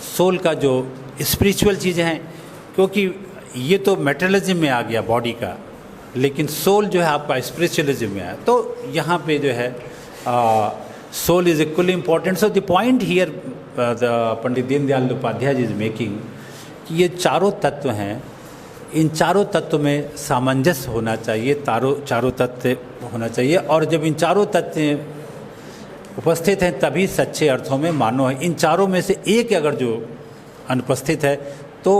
सोल का जो स्पिरिचुअल चीज़ें हैं, क्योंकि ये तो मेटेरियलिज्म में आ गया बॉडी का, लेकिन सोल जो है आपका स्पिरिचुअलिज्म में है। तो यहाँ पे जो है soul is equally important. So the point here the Pandit Deendayal Upadhyaya ji is making कि ये चारों तत्व हैं, इन चारों तत्व में सामंजस्य होना चाहिए, चारों तत्व होना चाहिए। और जब इन चारों तत्व उपस्थित हैं तभी सच्चे अर्थों में मानव है। इन चारों में से एक अगर जो अनुपस्थित है तो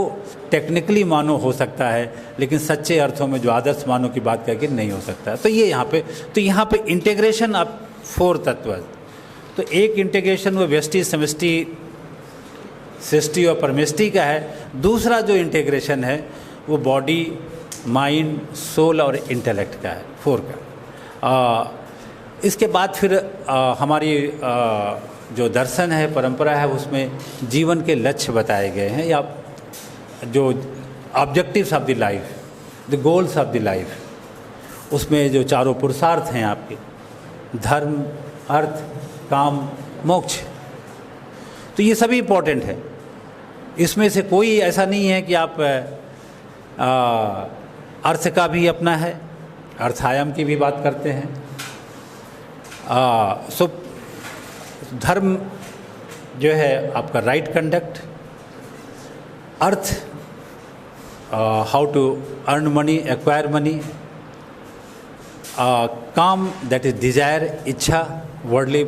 टेक्निकली मानव हो सकता है, लेकिन सच्चे अर्थों में जो आदर्श मानव की बात करके नहीं हो सकता है। तो ये यहाँ पे इंटीग्रेशन ऑफ 4 तत्व है। तो एक इंटीग्रेशन वो व्यष्टि, समष्टि, सृष्टि और परमेष्टि का है। दूसरा जो इंटीग्रेशन है वो बॉडी, माइंड, सोल और इंटेलेक्ट का है, 4 का। इसके बाद फिर हमारी जो दर्शन है, परंपरा है, उसमें जीवन के लक्ष्य बताए गए हैं, या जो objectives of the life, the goals of the life. उसमें जो चारों पुरुषार्थ हैं आपके, धर्म, अर्थ, काम, मोक्ष, तो ये सभी इम्पोर्टेंट है। इसमें से कोई ऐसा नहीं है कि आप अर्थ का भी अपना है, अर्थायाम की भी बात करते हैं। सो धर्म जो है आपका right conduct, artha how to earn money, acquire money, kama that is desire, इच्छा, वर्ल्डली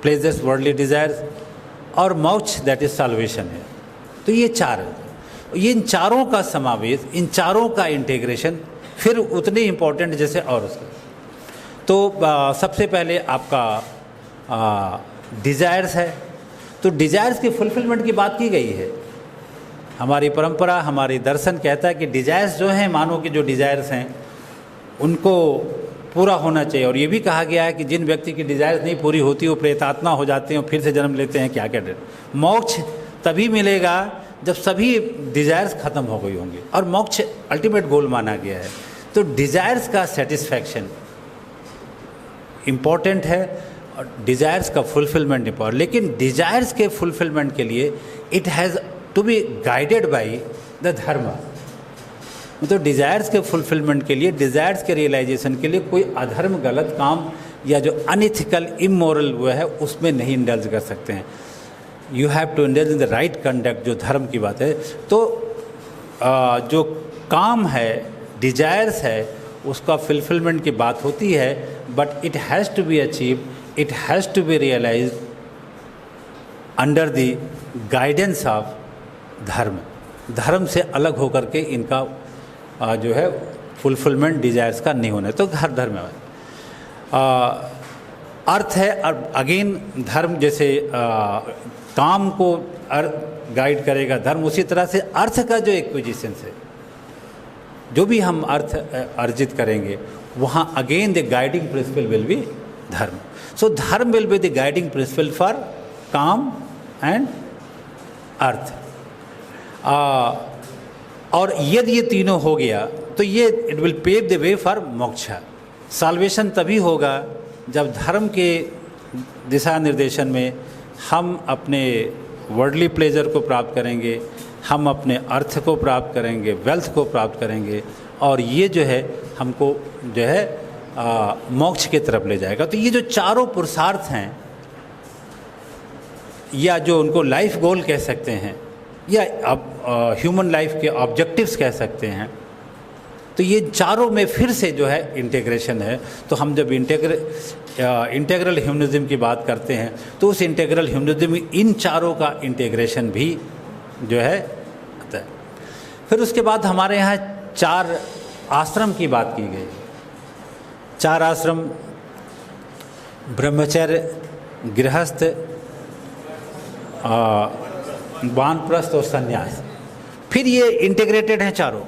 प्लेजर्स, वर्ल्डली डिजायर्स, और मोक्ष दैट इज साल्वेशन है। तो ये चार, ये इन चारों का समावेश, इन चारों का इंटीग्रेशन फिर उतने इम्पोर्टेंट जैसे और उसका। तो सबसे पहले आपका डिज़ायर्स है। तो डिज़ायर्स की फुलफिलमेंट की बात की गई है। हमारी परंपरा, हमारी दर्शन कहता है कि डिज़ायर्स जो हैं, मानव के जो डिज़ायर्स हैं, उनको पूरा होना चाहिए। और ये भी कहा गया है कि जिन व्यक्ति की डिज़ायर्स नहीं पूरी होती वो प्रेतात्मा हो जाते हैं और फिर से जन्म लेते हैं। क्या कहते हैं, मोक्ष तभी मिलेगा जब सभी डिज़ायर्स ख़त्म हो गई होंगी, और मोक्ष अल्टीमेट गोल माना गया है। तो डिज़ायर्स का सेटिस्फैक्शन इम्पॉर्टेंट है और डिज़ायर्स का फुलफिलमेंट इम्पॉर्टेंट। लेकिन डिज़ायर्स के फुलफिलमेंट के लिए it has to be guided by the dharma. मतलब डिज़ायर्स के फुलफिलमेंट के लिए, डिज़ायर्स के रियलाइजेशन के लिए कोई अधर्म, गलत काम या जो अनइथिकल, इमोरल वो है, उसमें नहीं इंडल्ज कर सकते हैं। You have to indulge in the right conduct, जो धर्म की बात है। तो जो काम है, डिज़ायर्स है, उसका फुलफिलमेंट की बात होती है, but it has to be achieve, it has to be realise under the guidance of dharma. धर्म से अलग होकर के इनका जो है फुलफिलमेंट डिज़ायर्स का नहीं होना है। तो हर धर्म में अर्थ है, और अगेन धर्म जैसे काम को गाइड करेगा धर्म, उसी तरह से अर्थ का जो एक्विजिशन है, जो भी हम अर्थ अर्जित करेंगे, वहाँ again the guiding principle will be dharma. So dharma will be the guiding principle for kama and artha. और यदि ये तीनों हो गया तो ये it will pave the way for moksha. Salvation तभी होगा जब धर्म के दिशा निर्देशन में हम अपने वर्ल्डली प्लेजर को प्राप्त करेंगे, हम अपने अर्थ को प्राप्त करेंगे, वेल्थ को प्राप्त करेंगे, और ये जो है हमको जो है मोक्ष की तरफ ले जाएगा। तो ये जो चारों पुरुषार्थ हैं, या जो उनको लाइफ गोल कह सकते हैं, या ह्यूमन लाइफ के ऑब्जेक्टिव्स कह सकते हैं, तो ये चारों में फिर से जो है इंटीग्रेशन है। तो हम जब इंटेग्रल ह्यूमनिज्म की बात करते हैं तो उस इंटेग्रल ह्यूमनिज्म में इन चारों का इंटीग्रेशन भी जो है आता है। फिर उसके बाद हमारे यहाँ 4 आश्रम की बात की गई। 4 आश्रम, ब्रह्मचर्य, गृहस्थ, वानप्रस्थ और संन्यास। फिर ये इंटीग्रेटेड हैं चारों,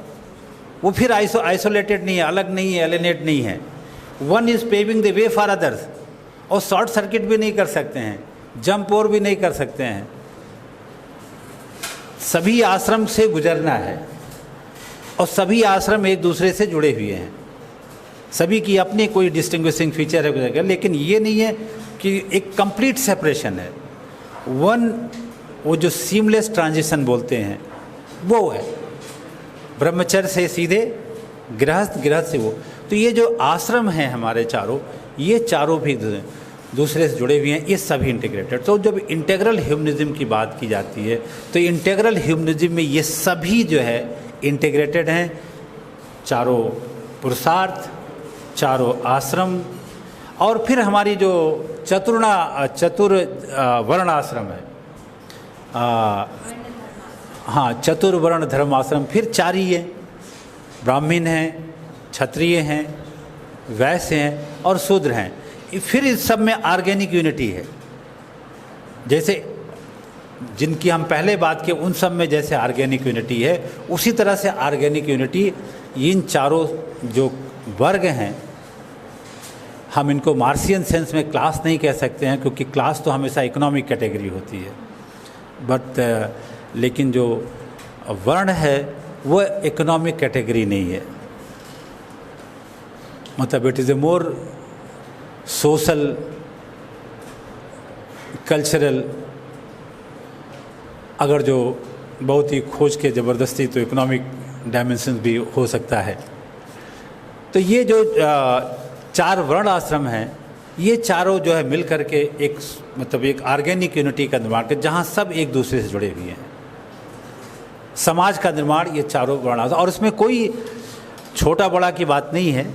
वो फिर आइसोलेटेड नहीं है, अलग नहीं है, एलिनेट नहीं है। One is paving the way for others, और शॉर्ट सर्किट भी नहीं कर सकते हैं, जंप और भी नहीं कर सकते हैं। सभी आश्रम से गुजरना है, और सभी आश्रम एक दूसरे से जुड़े हुए हैं, सभी की अपनी कोई डिस्टिंग्विशिंग फीचर है, लेकिन ये नहीं है कि एक कंप्लीट सेपरेशन है। वन, वो जो सीमलेस ट्रांजिशन बोलते हैं वो है, ब्रह्मचर्य से सीधे गृहस्थ, गृहस्थ से वो। तो ये जो आश्रम हैं हमारे चारों, ये चारों भी दूसरे से जुड़े हुए हैं, ये सभी इंटीग्रेटेड। तो जब इंटेग्रल ह्यूमनिज्म की बात की जाती है तो इंटेग्रल ह्यूमनिज्म में ये सभी जो है इंटीग्रेटेड हैं, चारों पुरुषार्थ, चारों आश्रम, और फिर हमारी जो चतुर वर्ण आश्रम है, हाँ, चतुर्वर्ण धर्म आश्रम फिर 4 ही है। ब्राह्मण हैं, क्षत्रिय हैं, वैश्य हैं और शूद्र हैं। फिर इस सब में ऑर्गेनिक यूनिटी है। जैसे जिनकी हम पहले बात की उन सब में जैसे ऑर्गेनिक यूनिटी है, उसी तरह से ऑर्गेनिक यूनिटी इन चारों जो वर्ग हैं, हम इनको मार्सियन सेंस में क्लास नहीं कह सकते हैं, क्योंकि क्लास तो हमेशा इकोनॉमिक कैटेगरी होती है, बट लेकिन जो वर्ण है वो इकोनॉमिक कैटेगरी नहीं है। मतलब it is a more social, cultural, अगर जो बहुत ही खोज के ज़बरदस्ती तो इकोनॉमिक डायमेंशन भी हो सकता है। तो ये जो 4 वर्ण आश्रम हैं, ये चारों जो है मिल कर के एक मतलब एक ऑर्गेनिक यूनिटी का निर्माण कर, जहाँ सब एक दूसरे से जुड़े हुए हैं। समाज का निर्माण ये चारों वर्ण आश्रम, और उसमें कोई छोटा बड़ा की बात नहीं है।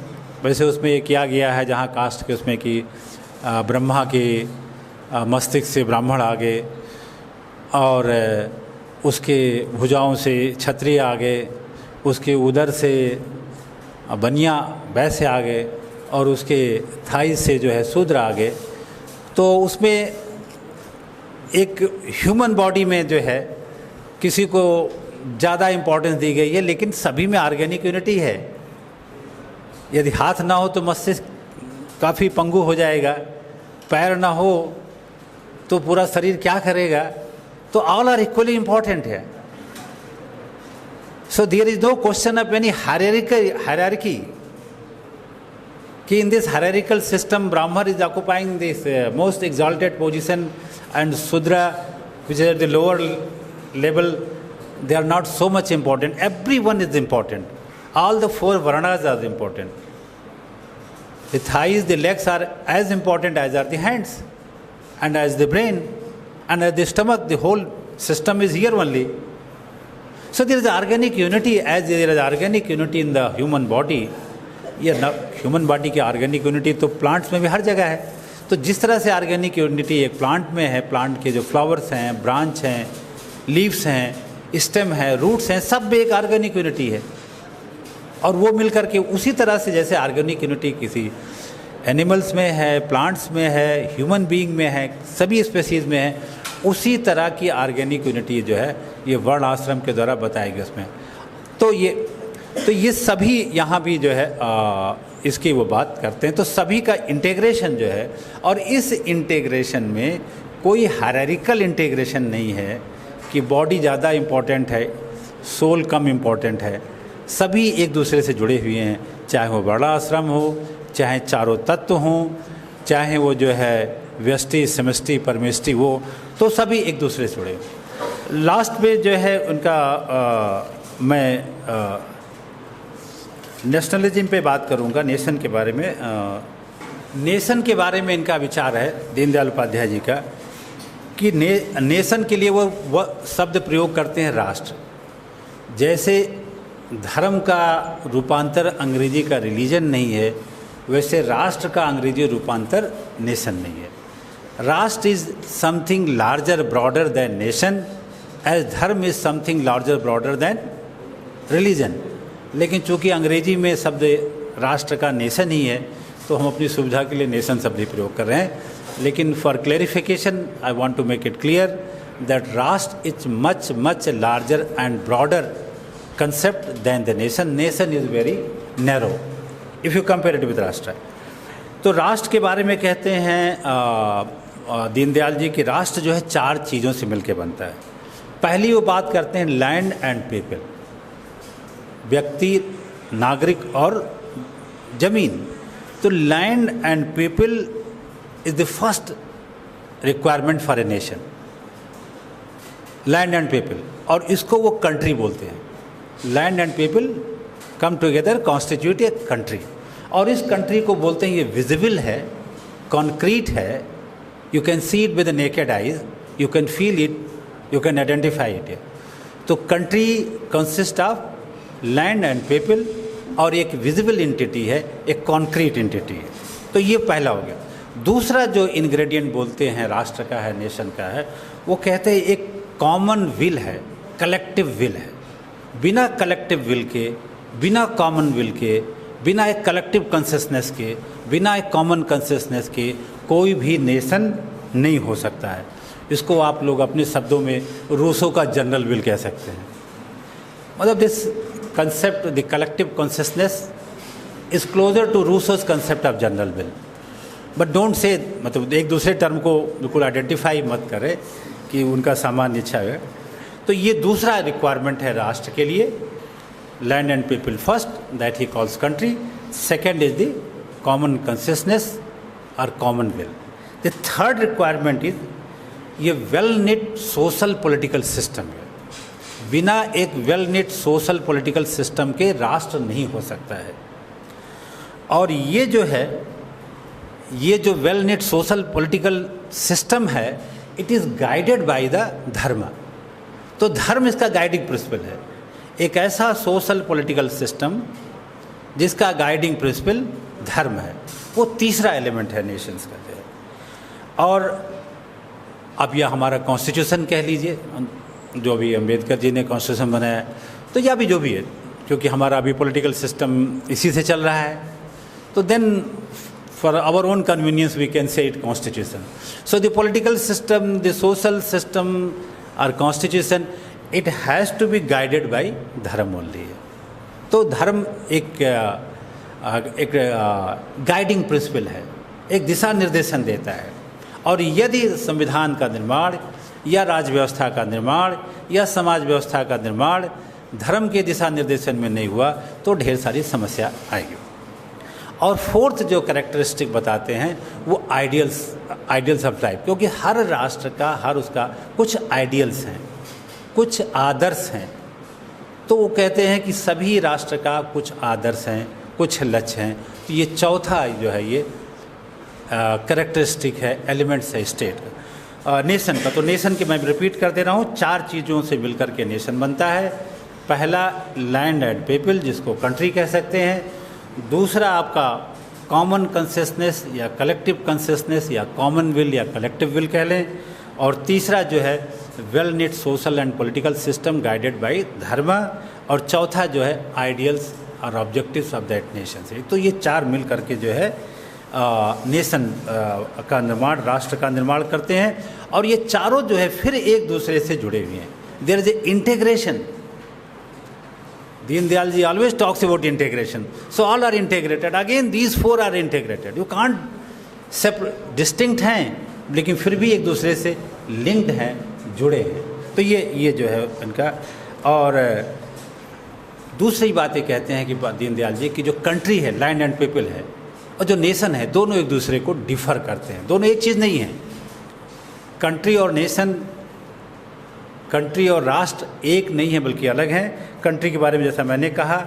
वैसे उसमें ये किया गया है जहाँ कास्ट के उसमें कि ब्रह्मा के मस्तिष्क से ब्राह्मण आ गए, और उसके भुजाओं से क्षत्रिय आ गए, उसके उदर से बनिया वैश्य आ गए, और उसके थाई से जो है शूद्र आ गए। तो उसमें एक ह्यूमन बॉडी में जो है किसी को ज़्यादा इम्पोर्टेंस दी गई है, लेकिन सभी में ऑर्गेनिक यूनिटी है। यदि हाथ ना हो तो मस्तिष्क काफ़ी पंगु हो जाएगा, पैर ना हो तो पूरा शरीर क्या करेगा। तो ऑल आर इक्वली इम्पॉर्टेंट है। So there is no question of any hierarchy कि in this hierarchical system Brahman is occupying this most exalted position and Shudra, which is at the lower level, they are not so much important. Everyone is important. All the 4 varnas are important. The thighs, the legs are as important as are the hands, and as the brain, and as the stomach. The whole system is here only. So there is organic unity, as there is organic unity in the human body. ये human body की organic unity तो plants में भी हर जगह है। तो जिस तरह से ऑर्गेनिक यूनिटी एक प्लांट में है, प्लांट के जो फ्लावर्स हैं, ब्रांच हैं, लीव्स हैं, स्टेम है, रूट्स हैं, सब में एक ऑर्गेनिक यूनिटी है। और वो मिल कर के उसी तरह से जैसे ऑर्गेनिक यूनिटी किसी एनिमल्स में है, प्लांट्स में है, ह्यूमन बीइंग में है, सभी स्पेसीज़ में है, उसी तरह की ऑर्गेनिक यूनिटी जो है ये वर्ण आश्रम के द्वारा बताई गई उसमें। तो ये सभी यहाँ भी जो है इसकी वो बात करते हैं। तो सभी का इंटीग्रेशन जो है, और इस इंटीग्रेशन में कोई हायरार्किकल इंटीग्रेशन नहीं है कि बॉडी ज़्यादा इम्पोर्टेंट है, सोल कम इम्पोर्टेंट है। सभी एक दूसरे से जुड़े हुए हैं, चाहे वो वर्ण आश्रम हो, चाहे चारों तत्व हों, चाहे वो जो है व्यष्टि, समष्टि, परमेष्टि, वो तो सभी एक दूसरे से जुड़े। लास्ट में जो है उनका मैं नेशनलिज्म पे बात करूंगा, नेशन के बारे में। नेशन के बारे में इनका विचार है दीनदयाल उपाध्याय जी का कि नेशन के लिए वो शब्द प्रयोग करते हैं राष्ट्र। जैसे धर्म का रूपांतर अंग्रेजी का रिलीजन नहीं है, वैसे राष्ट्र का अंग्रेजी रूपांतर नेशन नहीं है। Rashtra is something larger broader than nation, as dharma is something larger broader than religion. लेकिन चूंकि अंग्रेजी में शब्द राष्ट्र का नेशन ही है, तो हम अपनी सुविधा के लिए नेशन शब्द ही प्रयोग कर रहे हैं। लेकिन for clarification I want to make it clear that rashtra is much much larger and broader concept than the nation. Nation is very narrow if you compare it with राष्ट्र। तो राष्ट्र के बारे में कहते हैं दीनदयाल जी कि राष्ट्र जो है 4 चीज़ों से मिलकर बनता है। पहली वो बात करते हैं लैंड एंड पीपल, व्यक्ति, नागरिक और जमीन। तो land and people is the first requirement for a nation, land and people, और इसको वो कंट्री बोलते हैं। Land and people come together constitute a country, और इस कंट्री को बोलते हैं ये विजिबल है, कॉन्क्रीट है, you can see it with naked eyes, you can feel it, you can identify it. तो country consist of land and people, और एक विजिबल एंटिटी है, एक कॉन्क्रीट एंटिटी है। तो ये पहला हो गया। दूसरा जो इंग्रेडिएंट बोलते हैं राष्ट्र का है, नेशन का है, वो कहते हैं एक कॉमन विल है, कलेक्टिव विल है। बिना कलेक्टिव विल के, बिना कॉमन विल के, बिना एक कलेक्टिव कंसियसनेस के, बिना एक कॉमन कंसियसनेस के कोई भी नेशन नहीं हो सकता है। इसको आप लोग अपने शब्दों में रूसो का जनरल विल कह सकते हैं। मतलब this concept the collective consciousness is closer to Rousseau's concept of general will, but don't say, मतलब एक दूसरे टर्म को बिल्कुल आइडेंटिफाई मत करें कि उनका सामान्य इच्छा है। तो ये दूसरा रिक्वायरमेंट है राष्ट्र के लिए, land and people first, that he calls country. Second is the common consciousness और common will. The third requirement is ये well knit social political system है। बिना एक well knit social political system के राष्ट्र नहीं हो सकता है। और ये जो है, ये जो well knit social political system है, it is guided by the dharma. तो धर्म इसका गाइडिंग प्रिंसिपल है। एक ऐसा सोशल पॉलिटिकल सिस्टम जिसका गाइडिंग प्रिंसिपल धर्म है, वो तीसरा एलिमेंट है नेशंस का जो है। और अब यह हमारा कॉन्स्टिट्यूशन कह लीजिए, जो भी अम्बेडकर जी ने कॉन्स्टिट्यूशन बनाया है, तो यह भी जो भी है, क्योंकि हमारा अभी पॉलिटिकल सिस्टम इसी से चल रहा है, तो then for our own convenience we can say it constitution. So the political system, the social system और constitution, it has to be guided by dharma only. तो धर्म एक गाइडिंग प्रिंसिपल है, एक दिशा निर्देशन देता है। और यदि संविधान का निर्माण या राज्य व्यवस्था का निर्माण या समाज व्यवस्था का निर्माण धर्म के दिशा निर्देशन में नहीं हुआ, तो ढेर सारी समस्या आएगी। और फोर्थ जो कैरेक्टरिस्टिक बताते हैं वो आइडियल्स ऑफ लाइफ, क्योंकि हर राष्ट्र का, हर उसका कुछ आइडियल्स हैं, कुछ आदर्श हैं। तो वो कहते हैं कि सभी राष्ट्र का कुछ आदर्श हैं, कुछ लक्ष्य हैं। तो ये चौथा जो है ये कैरेक्टरिस्टिक है, एलिमेंट्स है स्टेट नेशन का। तो नेशन के मैं रिपीट कर दे रहा हूँ, 4 चीज़ों से मिलकर के नेशन बनता है। पहला लैंड एंड पीपल, जिसको कंट्री कह सकते हैं। दूसरा आपका कॉमन कंसियसनेस या कलेक्टिव कंसियसनेस या कॉमन विल या कलेक्टिव विल कह लें। और तीसरा जो है well knit social and political system guided by dharma. और चौथा जो है आइडियल्स और ऑब्जेक्टिव्स ऑफ दैट नेशन से। तो ये 4 मिल करके जो है नेशन का निर्माण, राष्ट्र का निर्माण करते हैं। और ये चारों जो है फिर एक दूसरे से जुड़े हुए हैं। There is a integration. Deendayal ji always talks about integration. So all are integrated. Again, these 4 are integrated. You can't separate, distinct हैं, लेकिन फिर भी एक दूसरे से linked हैं, जुड़े हैं। तो ये जो है इनका। और दूसरी बात ये कहते हैं कि दीनदयाल जी की जो कंट्री है, लैंड एंड पीपल है, और जो नेशन है, दोनों एक दूसरे को डिफर करते हैं, दोनों एक चीज़ नहीं है। कंट्री और नेशन, कंट्री और राष्ट्र एक नहीं है बल्कि अलग हैं। कंट्री के बारे में जैसा मैंने कहा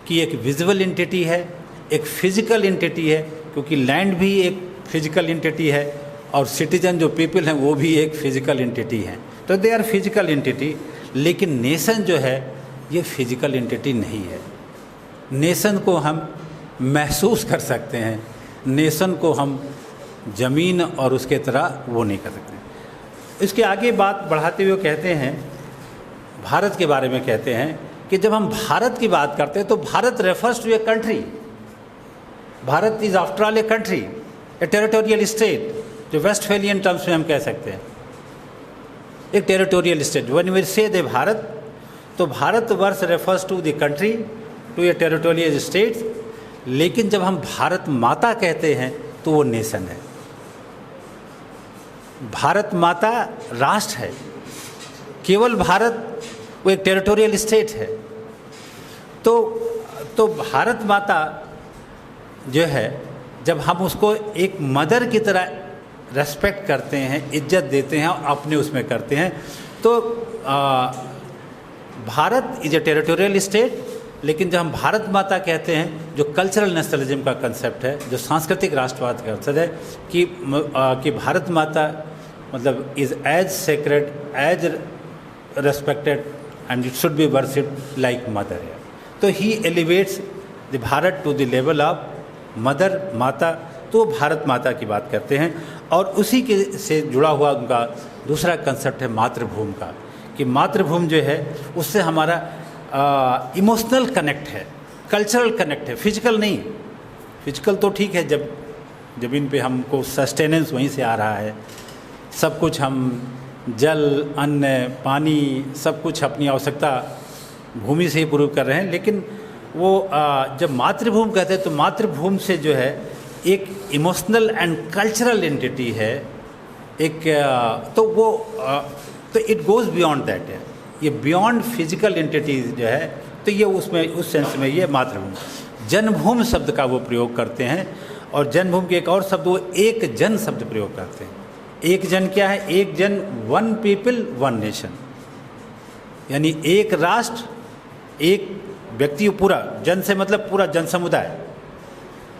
कि एक विजुअल एंटिटी है, एक फिजिकल एंटिटी है, क्योंकि लैंड भी एक फिजिकल एंटिटी है और सिटीजन जो पीपल हैं वो भी एक फिजिकल एंटिटी हैं, तो दे आर फिजिकल एंटिटी। लेकिन नेशन जो है ये फिजिकल एंटिटी नहीं है। नेशन को हम महसूस कर सकते हैं, नेशन को हम ज़मीन और उसके तरह वो नहीं कर सकते। इसके आगे बात बढ़ाते हुए कहते हैं, भारत के बारे में कहते हैं कि जब हम भारत की बात करते हैं तो Bharat refers to a country. Bharat is after all a country, a territorial state, जो वेस्टफेलियन टर्म्स में हम कह सकते हैं, एक टेरिटोरियल स्टेट। व्हेन वी से दे भारत, तो Bharat Varsh refers to the country, to a territorial state. लेकिन जब हम भारत माता कहते हैं तो वो नेशन है। भारत माता राष्ट्र है, केवल भारत वो एक टेरिटोरियल स्टेट है। तो भारत माता जो है, जब हम उसको एक मदर की तरह रेस्पेक्ट करते हैं, इज्जत देते हैं और अपने उसमें करते हैं, तो Bharat is a territorial state. लेकिन जब हम भारत माता कहते हैं, जो कल्चरल नेशनलिज्म का कंसेप्ट है, जो सांस्कृतिक राष्ट्रवाद का कंसेप्ट है कि भारत माता मतलब is as sacred, as respected and it should be worshipped like mother है। तो he elevates the Bharat to the level of mother, Mata. तो भारत माता की बात करते हैं। और उसी के से जुड़ा हुआ उनका दूसरा कंसेप्ट है मातृभूमि का, कि मातृभूमि जो है उससे हमारा इमोशनल कनेक्ट है, कल्चरल कनेक्ट है, फिजिकल नहीं। फिजिकल तो ठीक है, जब ज़मीन पे हमको सस्टेनेंस वहीं से आ रहा है, सब कुछ हम जल, अन्न, पानी, सब कुछ अपनी आवश्यकता भूमि से ही पूर्ण कर रहे हैं। लेकिन वो जब मातृभूमि कहते हैं तो मातृभूमि से जो है एक इमोशनल एंड कल्चरल एंटिटी है, एक तो वो तो इट गोज़ बियॉन्ड दैट है, ये बियॉन्ड फिजिकल एंटिटी जो है। तो ये उसमें उस सेंस में ये मातृभूमि। जन्मभूमि शब्द का वो प्रयोग करते हैं, और जन्मभूमि के एक और शब्द वो एक जन शब्द प्रयोग करते हैं। एक जन क्या है? एक जन, वन पीपल वन नेशन, यानी एक राष्ट्र, एक व्यक्ति, पूरा जन से मतलब पूरा जन समुदाय।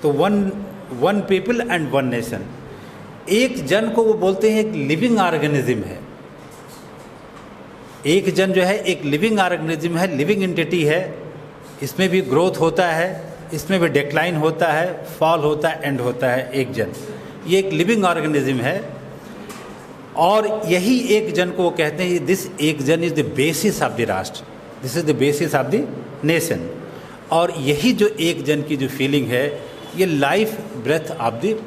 तो one people and one nation. एक जन को वो बोलते हैं एक लिविंग ऑर्गेनिज्म है। एक जन जो है एक लिविंग ऑर्गेनिज्म है, लिविंग एंटिटी है। इसमें भी ग्रोथ होता है, इसमें भी डिक्लाइन होता है, फॉल होता है, एंड होता है। एक जन ये एक लिविंग ऑर्गेनिज्म है, और यही एक जन को वो कहते हैं दिस एक जन is the basis of the rashtra, this is the basis of the nation. और यही जो एक जन की जो फीलिंग है, ये life breath of the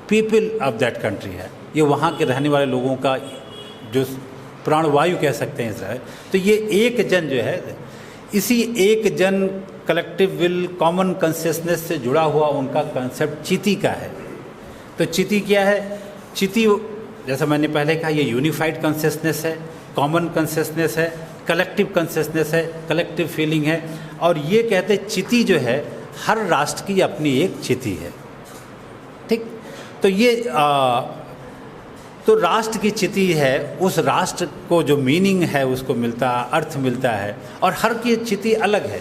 people of that country है। ये वहाँ के रहने वाले लोगों का जो प्राणवायु कह सकते हैं इसराइल। तो ये एक जन जो है, इसी एक जन, कलेक्टिव विल, कॉमन कॉन्शियसनेस से जुड़ा हुआ उनका कंसेप्ट चिति का है। तो चिति क्या है? चिति, जैसा मैंने पहले कहा, ये यूनिफाइड कॉन्शियसनेस है, कॉमन कॉन्शियसनेस है, कलेक्टिव कॉन्शियसनेस है, कलेक्टिव फीलिंग है। और ये कहते हैं चिति जो है हर राष्ट्र की अपनी एक चिति है। ठीक, तो ये तो राष्ट्र की चिति है, उस राष्ट्र को जो मीनिंग है उसको मिलता, अर्थ मिलता है, और हर की चिति अलग है।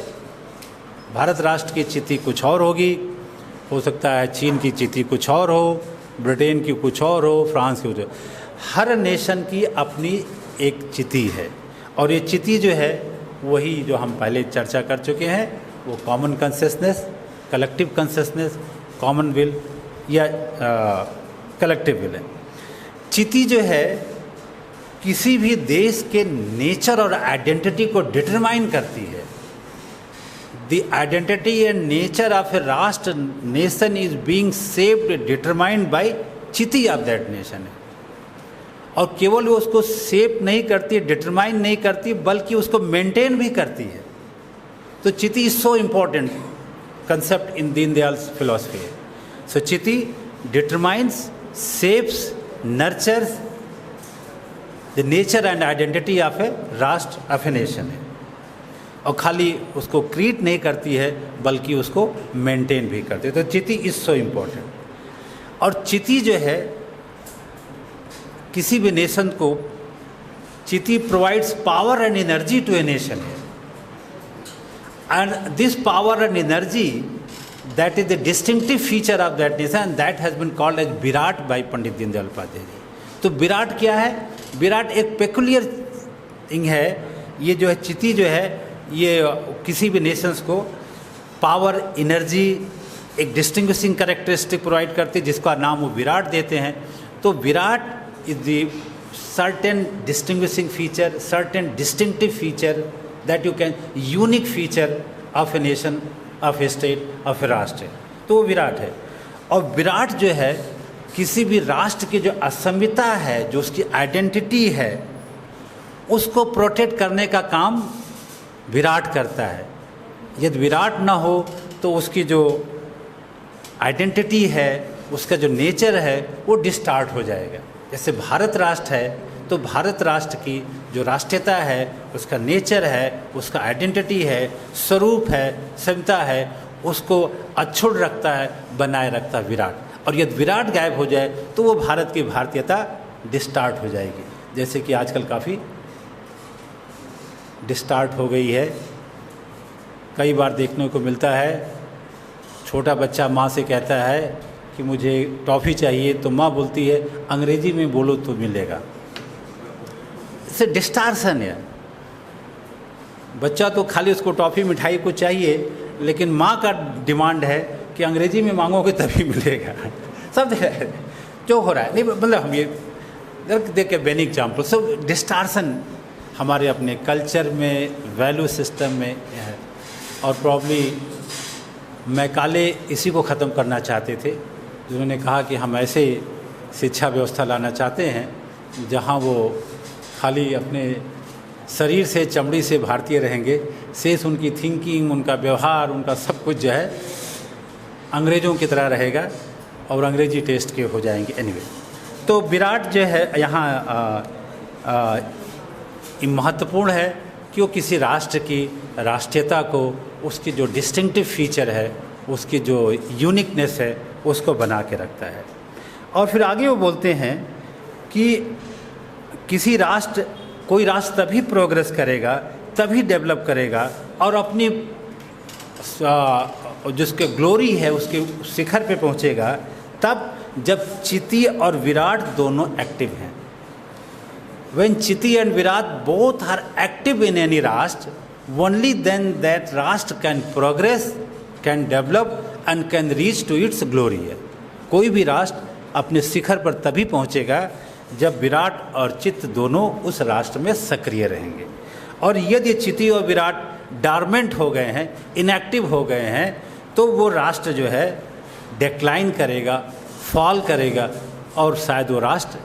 भारत राष्ट्र की चिति कुछ और होगी, हो सकता है चीन की चिति कुछ और हो, ब्रिटेन की कुछ और हो, फ्रांस की कुछ। हर नेशन की अपनी एक चिति है, और ये चिति जो है वही जो हम पहले चर्चा कर चुके हैं, वो common consciousness, collective consciousness, common will या कलेक्टिव विल है। चिति जो है किसी भी देश के नेचर और आइडेंटिटी को डिटरमाइन करती है। The identity and nature of a rashtra, nation is being shaped, determined by chiti of that nation है। और केवल वो उसको शेप नहीं करती, डिटरमाइन नहीं करती, बल्कि उसको मेंटेन भी करती है। तो chiti is so important concept in Deendayal philosophy. So chiti determines, shapes, nurtures the nature and identity of a राष्ट्र, of a nation है। और खाली उसको क्रिएट नहीं करती है बल्कि उसको मेंटेन भी करती है। तो चिति इज सो इम्पोर्टेंट। और चिति जो है किसी भी नेशन को, chiti provides power and energy to a nation है, and this power and energy that is the distinctive feature of that nation and that has been called as Virat by पंडित दीनदयाल उपाध्याय जी। तो विराट क्या है? विराट एक पेकुलियर थिंग है। ये जो है चिति जो है ये किसी भी नेशंस को पावर, एनर्जी, एक डिस्टिंग्विशिंग कैरेक्टरिस्टिक प्रोवाइड करती है जिसका नाम वो विराट देते हैं। तो virat is the certain distinguishing feature, certain distinctive feature that you can, unique feature of a nation, of a state, of a rashtra. तो वो विराट है। और विराट जो है किसी भी राष्ट्र की जो असमिता है, जो उसकी आइडेंटिटी है, उसको प्रोटेक्ट करने का काम विराट करता है। यदि विराट ना हो तो उसकी जो आइडेंटिटी है, उसका जो नेचर है वो डिस्टार्ट हो जाएगा। जैसे भारत राष्ट्र है तो भारत राष्ट्र की जो राष्ट्रीयता है, उसका नेचर है, उसका आइडेंटिटी है, स्वरूप है, सभ्यता है, उसको अक्षुण्ण रखता है, बनाए रखता है विराट। और यदि विराट गायब हो जाए तो वो भारत की भारतीयता डिस्टार्ट हो जाएगी। जैसे कि आजकल काफ़ी डिस्टार्ट हो गई है। कई बार देखने को मिलता है, छोटा बच्चा माँ से कहता है कि मुझे टॉफ़ी चाहिए, तो माँ बोलती है अंग्रेजी में बोलो तो मिलेगा। इससे डिस्टार्सन है। बच्चा तो खाली उसको टॉफ़ी मिठाई को चाहिए, लेकिन माँ का डिमांड है कि अंग्रेजी में मांगोगे तभी मिलेगा। सब जो हो रहा है, नहीं मतलब हम ये देख के बेन एग्जाम्पल। सब डिस्टार्सन हमारे अपने कल्चर में, वैल्यू सिस्टम में है। और प्रॉब्ली मैकाले इसी को ख़त्म करना चाहते थे, जिन्होंने कहा कि हम ऐसे शिक्षा व्यवस्था लाना चाहते हैं जहाँ वो खाली अपने शरीर से, चमड़ी से भारतीय रहेंगे, शेष उनकी थिंकिंग, उनका व्यवहार, उनका सब कुछ जो है अंग्रेज़ों की तरह रहेगा और अंग्रेजी टेस्ट के हो जाएंगे। एनीवे, तो विराट जो है यहाँ महत्वपूर्ण है कि वो किसी राष्ट्र की राष्ट्रीयता को, उसकी जो डिस्टिंक्टिव फीचर है, उसकी जो यूनिकनेस है, उसको बना के रखता है। और फिर आगे वो बोलते हैं कि किसी राष्ट्र, कोई राष्ट्र तभी प्रोग्रेस करेगा, तभी डेवलप करेगा और अपनी जिसके ग्लोरी है, उसके शिखर पे पहुंचेगा तब जब चिति और विराट दोनों एक्टिव हैं। When Chiti and Virat both are active in any Rashtra, only then that Rashtra can progress, can develop and can reach to its glory है। कोई भी राष्ट्र अपने शिखर पर तभी पहुंचेगा जब विराट और चित्त दोनों उस राष्ट्र में सक्रिय रहेंगे। और यदि चिति और विराट डॉर्मेंट हो गए हैं, इनएक्टिव हो गए हैं, तो वो राष्ट्र जो है डिक्लाइन करेगा, फॉल करेगा और शायद वो राष्ट्र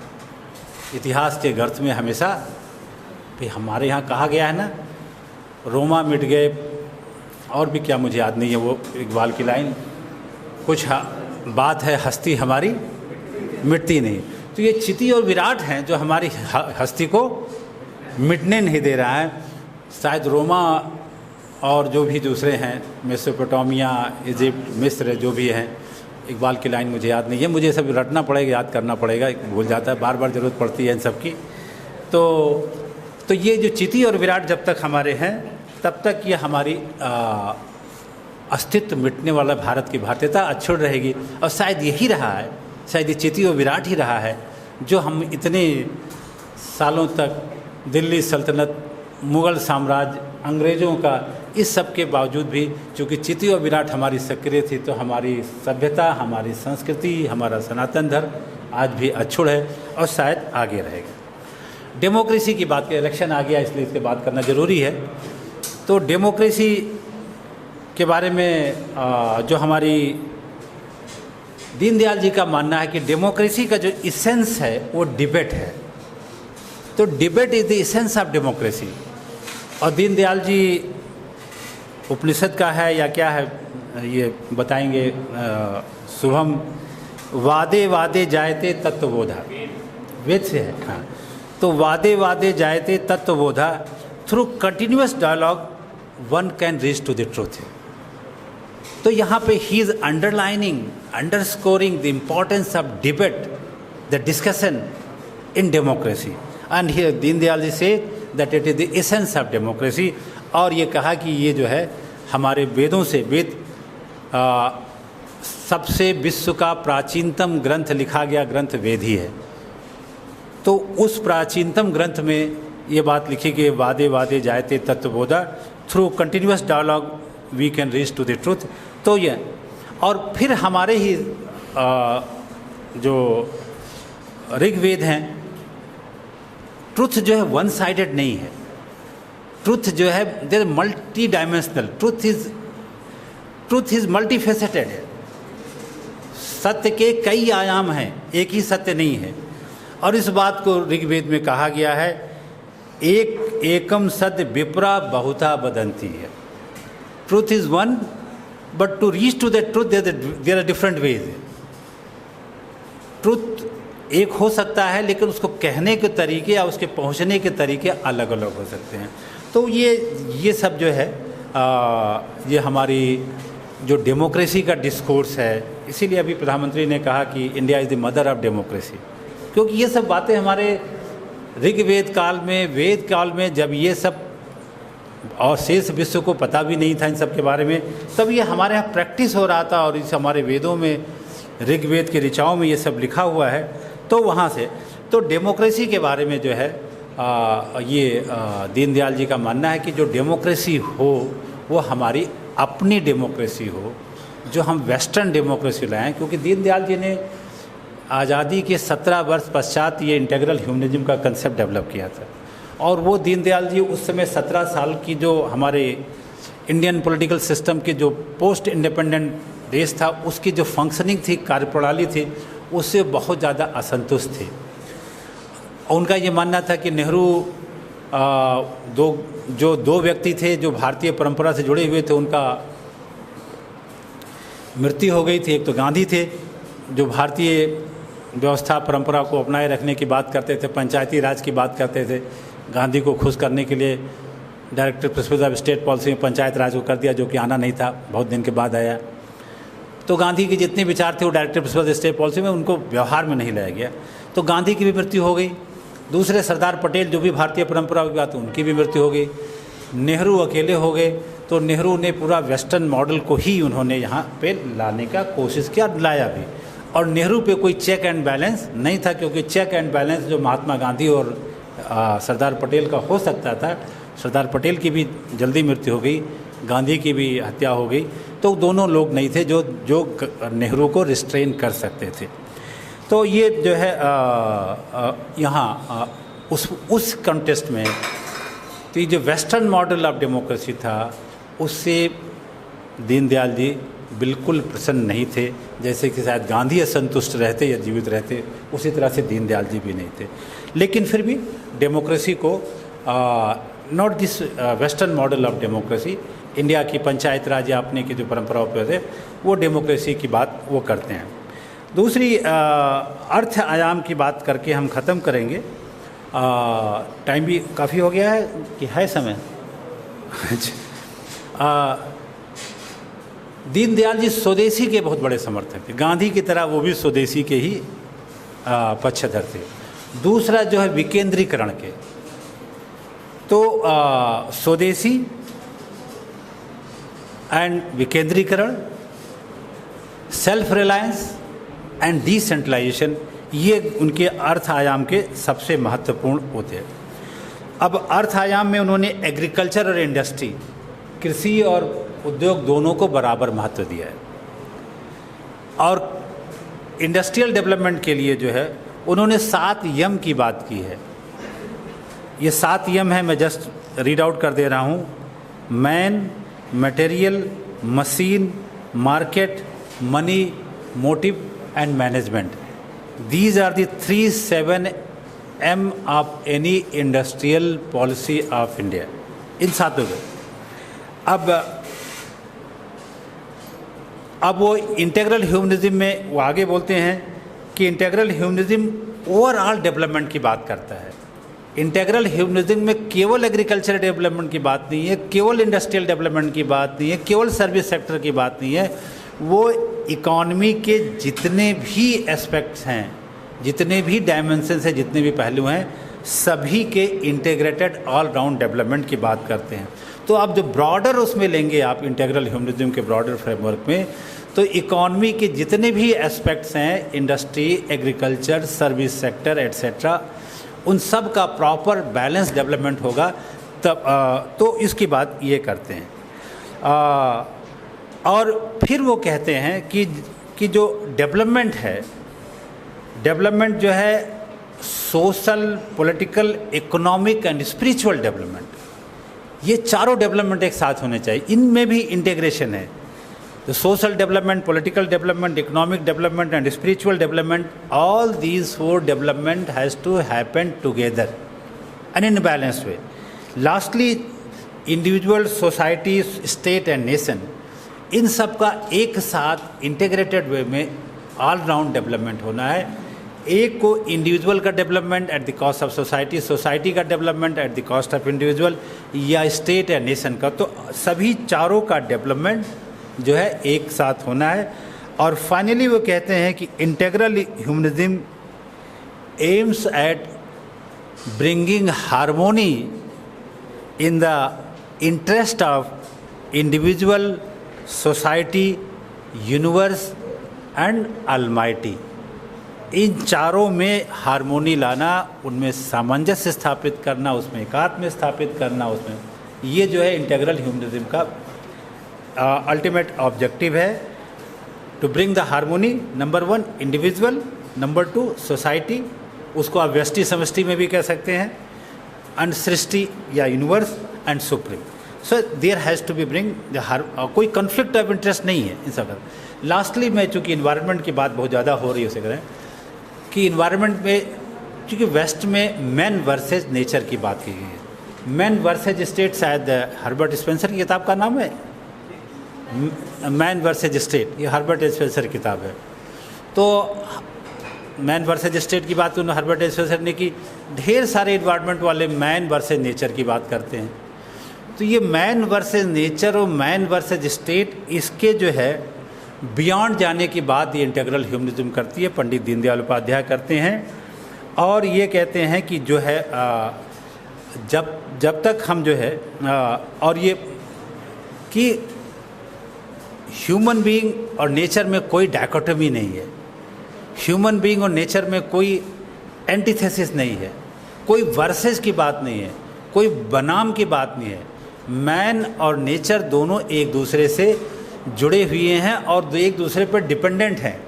इतिहास के गर्त में हमेशा, भाई हमारे यहाँ कहा गया है ना, रोमा मिट गए, और भी क्या मुझे याद नहीं है वो इकबाल की लाइन, कुछ बात है हस्ती हमारी मिटती नहीं। तो ये चिति और विराट हैं जो हमारी हस्ती को मिटने नहीं दे रहा है। शायद रोमा और जो भी दूसरे हैं, मेसोपोटामिया, इजिप्ट, मिस्र, जो भी हैं, इकबाल की लाइन मुझे याद नहीं है, मुझे सब रटना पड़ेगा, याद करना पड़ेगा, भूल जाता है, बार बार ज़रूरत पड़ती है इन सब की। तो ये जो चिति और विराट जब तक हमारे हैं तब तक ये हमारी अस्तित्व मिटने वाला भारत की भारतीयता अक्षुण्ण रहेगी। और शायद यही रहा है, शायद ये चिति और विराट ही रहा है जो हम इतने सालों तक दिल्ली सल्तनत, मुग़ल साम्राज्य, अंग्रेज़ों का, इस सब के बावजूद भी चूँकि चिति और विराट हमारी सक्रिय थी, तो हमारी सभ्यता, हमारी संस्कृति, हमारा सनातन धर्म आज भी अक्षुण्ण है और शायद आगे रहेगा। डेमोक्रेसी की बात, इलेक्शन आ गया इसलिए इसके बात करना ज़रूरी है। तो डेमोक्रेसी के बारे में जो हमारी दीनदयाल जी का मानना है कि डेमोक्रेसी का जो इसेंस है वो डिबेट है। तो debate is the essence of democracy. और दीनदयाल जी उपनिषद का है या क्या है ये बताएंगे, शुभम वादे वादे जायते तत्वबोधा, वेद से है। हाँ, तो वादे वादे जायते तत्वबोधा, through continuous dialogue one can reach to the truth. तो यहाँ पे he is underlining, underscoring the importance of debate, the discussion in democracy, and here Deendayal ji say that it is the essence of democracy. और ये कहा कि ये जो है हमारे वेदों से, वेद सबसे विश्व का प्राचीनतम ग्रंथ लिखा गया ग्रंथ वेद ही है। तो उस प्राचीनतम ग्रंथ में ये बात लिखी कि वादे वादे जायते तत्वबोधा, through continuous dialogue we can reach to the truth. तो ये, और फिर हमारे ही जो ऋग्वेद हैं, ट्रुथ जो है वन साइडेड नहीं है। ट्रुथ जो है there multidimensional, truth is multifaceted है। सत्य के कई आयाम हैं, एक ही सत्य नहीं है। और इस बात को ऋग्वेद में कहा गया है, एक एकम सत्य विप्रा बहुधा वदंती है। Truth is one, but to reach to the truth there are different ways. Truth एक हो सकता है, लेकिन उसको कहने के तरीके या उसके पहुंचने के तरीके अलग अलग हो सकते हैं। तो ये सब जो है ये हमारी जो डेमोक्रेसी का डिस्कोर्स है, इसीलिए अभी प्रधानमंत्री ने कहा कि India is the mother of democracy, क्योंकि ये सब बातें हमारे ऋग्वेद काल में, वेद काल में, जब ये सब और शेष विश्व को पता भी नहीं था इन सब के बारे में, तब ये हमारे यहाँ प्रैक्टिस हो रहा था। और इस हमारे वेदों में, ऋग्वेद के ऋचाओं में ये सब लिखा हुआ है। तो वहाँ से तो डेमोक्रेसी के बारे में जो है दीनदयाल जी का मानना है कि जो डेमोक्रेसी हो वो हमारी अपनी डेमोक्रेसी हो, जो हम वेस्टर्न डेमोक्रेसी लाएँ। क्योंकि दीनदयाल जी ने आज़ादी के 17 वर्ष पश्चात ये इंटीग्रल ह्यूमनिज्म का कंसेप्ट डेवलप किया था। और वो दीनदयाल जी उस समय 17 साल की जो हमारे इंडियन पॉलिटिकल सिस्टम के जो पोस्ट इंडिपेंडेंट देश था, उसकी जो फंक्शनिंग थी, कार्यप्रणाली थी, उससे बहुत ज़्यादा असंतुष्ट थे। उनका ये मानना था कि नेहरू दो व्यक्ति थे जो भारतीय परंपरा से जुड़े हुए थे, उनका मृत्यु हो गई थी। एक तो गांधी थे जो भारतीय व्यवस्था परंपरा को अपनाए रखने की बात करते थे, पंचायती राज की बात करते थे। गांधी को खुश करने के लिए director principle of state policy में पंचायत राज को कर दिया, जो कि आना नहीं था, बहुत दिन के बाद आया। तो गांधी के जितने विचार थे वो director principle of state policy में, उनको व्यवहार में नहीं लाया गया। तो गांधी की भी मृत्यु हो गई। दूसरे सरदार पटेल जो भी भारतीय परंपरा की बात, उनकी भी मृत्यु हो गई। नेहरू अकेले हो गए। तो नेहरू ने पूरा वेस्टर्न मॉडल को ही उन्होंने यहाँ पे लाने का कोशिश किया, लाया भी। और नेहरू पे कोई चेक एंड बैलेंस नहीं था, क्योंकि चेक एंड बैलेंस जो महात्मा गांधी और सरदार पटेल का हो सकता था, सरदार पटेल की भी जल्दी मृत्यु हो गई, गांधी की भी हत्या हो गई। तो दोनों लोग नहीं थे जो नेहरू को रिस्ट्रेन कर सकते थे। तो ये जो है यहाँ उस कॉन्टेस्ट में तो ये जो वेस्टर्न मॉडल ऑफ डेमोक्रेसी था, उससे दीनदयाल जी बिल्कुल प्रसन्न नहीं थे। जैसे कि शायद गांधी असंतुष्ट रहते या जीवित रहते, उसी तरह से दीनदयाल जी भी नहीं थे। लेकिन फिर भी डेमोक्रेसी को not this western model of democracy, India की पंचायत राज या अपने की जो परंपराओं पर है, वो डेमोक्रेसी की बात वो करते हैं। दूसरी अर्थ आयाम की बात करके हम ख़त्म करेंगे। टाइम भी काफ़ी हो गया है कि है समय। दीनदयाल जी स्वदेशी के बहुत बड़े समर्थक थे। गांधी की तरह वो भी स्वदेशी के ही पक्षधर थे। दूसरा जो है विकेंद्रीकरण के, तो स्वदेशी एंड विकेंद्रीकरण, सेल्फ रिलायंस एंड डिसेंट्रलाइजेशन, ये उनके अर्थ आयाम के सबसे महत्वपूर्ण होते हैं। अब अर्थ आयाम में उन्होंने एग्रीकल्चर और इंडस्ट्री, कृषि और उद्योग दोनों को बराबर महत्व दिया है। और इंडस्ट्रियल डेवलपमेंट के लिए जो है उन्होंने 7 यम की बात की है। ये 7 यम है, मैं जस्ट रीड आउट कर दे रहा हूँ। Man, material, machine, market, money, motive and management. These are the 3-7 M of any industrial policy of India। इन 7 को अब वो इंटीग्रल ह्यूमनिज्म में वो आगे बोलते हैं कि इंटीग्रल ह्यूमनिज्म ओवरऑल डेवलपमेंट की बात करता है। इंटीग्रल ह्यूमनिज्म में केवल एग्रीकल्चर डेवलपमेंट की बात नहीं है, केवल इंडस्ट्रियल डेवलपमेंट की बात नहीं है, केवल सर्विस सेक्टर की बात नहीं है, वो इकॉनमी के जितने भी एस्पेक्ट्स हैं, जितने भी डायमेंशंस हैं, जितने भी पहलू हैं, सभी के इंटीग्रेटेड ऑल राउंड डेवलपमेंट की बात करते हैं। तो आप जो ब्रॉडर उसमें लेंगे आप इंटीग्रल ह्यूमनिज्म के ब्रॉडर फ्रेमवर्क में, तो इकॉनमी के जितने भी एस्पेक्ट्स हैं, industry, agriculture, service sector etcetera, उन सब का प्रॉपर बैलेंस डेवलपमेंट होगा तब तो इसकी बात ये करते हैं। और फिर वो कहते हैं कि जो डेवलपमेंट है, डेवलपमेंट जो है social, political, economic and spiritual development, ये चारों डेवलपमेंट एक साथ होने चाहिए, इनमें भी इंटीग्रेशन है। The social development, political development, economic development and spiritual development, all these four development has to happen together and in a balanced way. Lastly, individual, society, state and nation, इन सब का एक साथ इंटीग्रेटेड वे में all round development होना है। एक को individual का development at the cost of society, society का development at the cost of individual, या स्टेट या नेशन का। तो सभी चारों का डेवलपमेंट जो है एक साथ होना है। और फाइनली वो कहते हैं कि integral humanism aims at bringing harmony in the interest of individual, society, universe and almighty. इन चारों में हार्मोनी लाना, उनमें सामंजस्य स्थापित करना, उसमें एकात्म स्थापित करना, उसमें ये जो है इंटीग्रल ह्यूमनिज्म का अल्टीमेट ऑब्जेक्टिव है। To bring the harmony, number 1 individual, number 2 society, उसको आप व्यष्टि समष्टि में भी कह सकते हैं, एंड सृष्टि या universe and supreme. So there has to be bring the कोई कन्फ्लिक्ट ऑफ इंटरेस्ट नहीं है इन सब। लास्टली मैं चूँकि इन्वायरमेंट की बात बहुत ज़्यादा हो रही है, उसे करें कि इन्वायरमेंट में चूँकि वेस्ट में मैन वर्सेज नेचर की बात की गई है। मैन वर्सेज स्टेट शायद हर्बर्ट स्पेंसर की किताब का नाम है, मैन वर्सेज स्टेट, ये हर्बर्ट स्पेंसर की किताब है। तो मैन वर्सेज स्टेट की बात उन्होंने हर्बर्ट स्पेंसर ने की। ढेर सारे इन्वायरमेंट वाले मैन वर्सेज नेचर की बात करते हैं। तो ये मैन वर्सेज नेचर और मैन वर्सेज स्टेट, इसके जो है बियॉन्ड जाने की बात ये इंटीग्रल ह्यूमनिज्म करती है, पंडित दीनदयाल उपाध्याय करते हैं। और ये कहते हैं कि जो है जब तक हम जो है और ये कि ह्यूमन बीइंग और नेचर में कोई डायकोटमी नहीं है, ह्यूमन बीइंग और नेचर में कोई एंटीथेसिस नहीं है, कोई वर्सेस की बात नहीं है, कोई बनाम की बात नहीं है। मैन और नेचर दोनों एक दूसरे से जुड़े हुए हैं और एक दूसरे पर डिपेंडेंट हैं।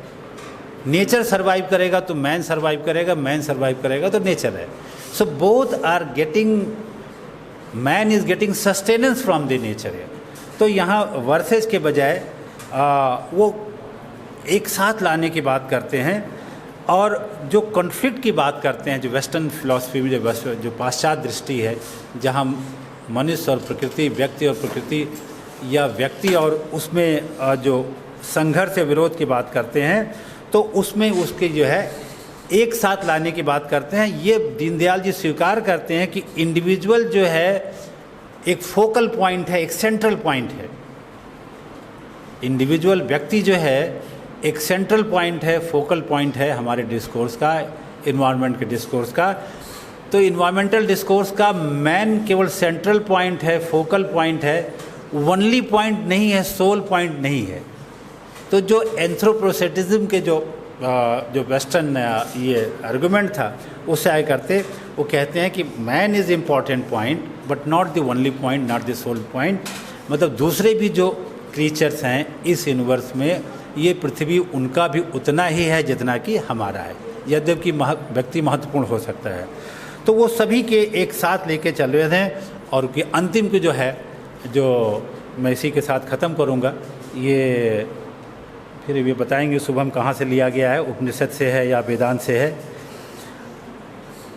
नेचर सर्वाइव करेगा तो मैन सर्वाइव करेगा, मैन सर्वाइव करेगा तो नेचर है। So both are getting, man is getting sustenance from the nature है। तो यहाँ वर्सेस के बजाय वो एक साथ लाने की बात करते हैं। और जो कॉन्फ्लिक्ट की बात करते हैं, जो वेस्टर्न फिलॉसफी में जो पाश्चात्य दृष्टि है, जहाँ मनुष्य और प्रकृति, व्यक्ति और प्रकृति या व्यक्ति और उसमें जो संघर्ष या विरोध की बात करते हैं, तो उसमें उसके जो है एक साथ लाने की बात करते हैं। ये दीनदयाल जी स्वीकार करते हैं कि इंडिविजुअल जो है एक फोकल पॉइंट है, एक सेंट्रल पॉइंट है। इंडिविजुअल व्यक्ति जो है एक सेंट्रल पॉइंट है, फोकल पॉइंट है हमारे डिस्कोर्स का, इन्वायरमेंट के डिस्कोर्स का। तो इन्वायरमेंटल डिस्कोर्स का मैन केवल सेंट्रल पॉइंट है, फोकल पॉइंट है, ओनली पॉइंट नहीं है, सोल पॉइंट नहीं है। तो जो एंथ्रोपोसेटिज्म के जो वेस्टर्न ये आर्गुमेंट था, उससे आए करते, वो कहते हैं कि man is important point but not the only point, not the sole point. मतलब दूसरे भी जो क्रीचर्स हैं इस यूनिवर्स में, ये पृथ्वी उनका भी उतना ही है जितना कि हमारा है, यद्यपि व्यक्ति महत्वपूर्ण हो सकता है। तो वो सभी के एक साथ लेके चल रहे थे। और कि अंतिम की जो है, जो मैं इसी के साथ ख़त्म करूँगा, ये फिर ये बताएंगे शुभम कहाँ से लिया गया है, उपनिषद से है या वेदांत से है।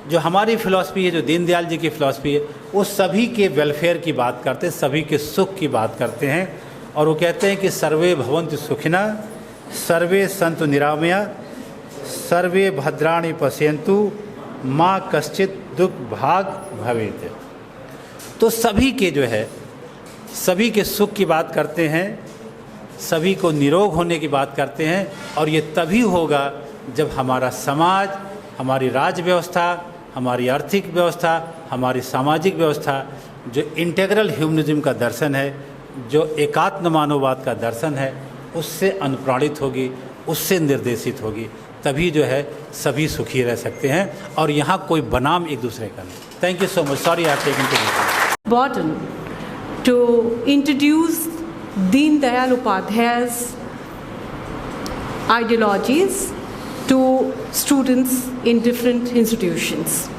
जो हमारी फ़िलॉसफी है, जो दीनदयाल जी की फ़िलॉसफी है, वो सभी के वेलफेयर की बात करते हैं, सभी के सुख की बात करते हैं। और वो कहते हैं कि सर्वे भवन्तु सुखिना, सर्वे सन्तु निरामया, सर्वे भद्राणि पश्यन्तु, माँ कश्चित् दुख भाग भवेत। तो सभी के जो है, सभी के सुख की बात करते हैं, सभी को निरोग होने की बात करते हैं, और ये तभी होगा जब हमारा समाज, हमारी राज्य व्यवस्था, हमारी आर्थिक व्यवस्था, हमारी सामाजिक व्यवस्था जो इंटेग्रल ह्यूमनिज्म का दर्शन है, जो एकात्म मानववाद का दर्शन है, उससे अनुप्राणित होगी, उससे निर्देशित होगी। तभी जो है सभी सुखी रह सकते हैं, और यहाँ कोई बनाम एक दूसरे का नहीं। Thank you so much. Sorry I have taken too Important to introduce Deen Dayal Upadhyay's ideologies to students in different institutions.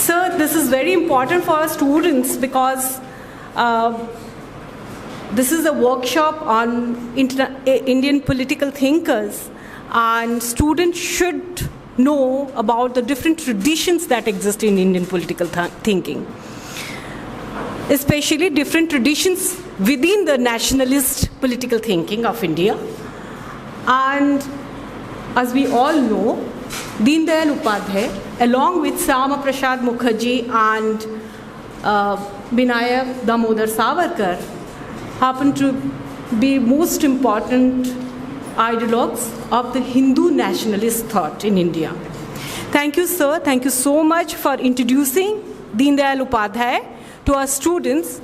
Sir, this is very important for our students because this is a workshop on Indian political thinkers, and students should know about the different traditions that exist in Indian political thinking, especially different traditions within the nationalist political thinking of India. And as we all know, Deen Dayal Upadhyay, along with Syama Prasad Mukherjee and Vinayak Damodar Savarkar, happen to be most important ideologues of the Hindu nationalist thought in India. Thank you, sir. Thank you so much for introducing Deen Dayal Upadhyay to our students,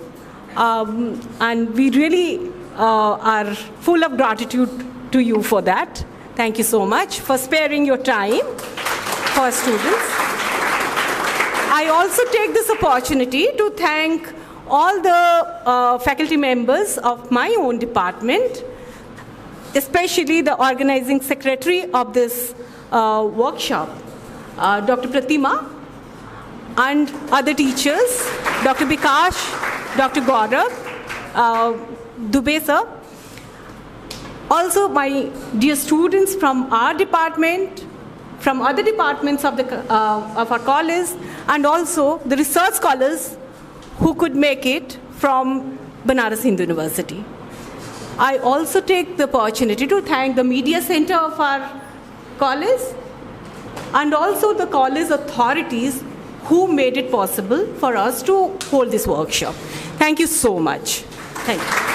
and we really are full of gratitude to you for that. Thank you so much for sparing your time for students. I also take this opportunity to thank all the faculty members of my own department, especially the organizing secretary of this workshop, Dr. Pratima, and other teachers, Dr. Bikash, Dr. Gaurav, Dubey sir. Also my dear students from our department, from other departments of our college, and also the research scholars who could make it from Banaras Hindu University. I also take the opportunity to thank the media center of our college, and also the college authorities who made it possible for us to hold this workshop. Thank you so much. Thank you.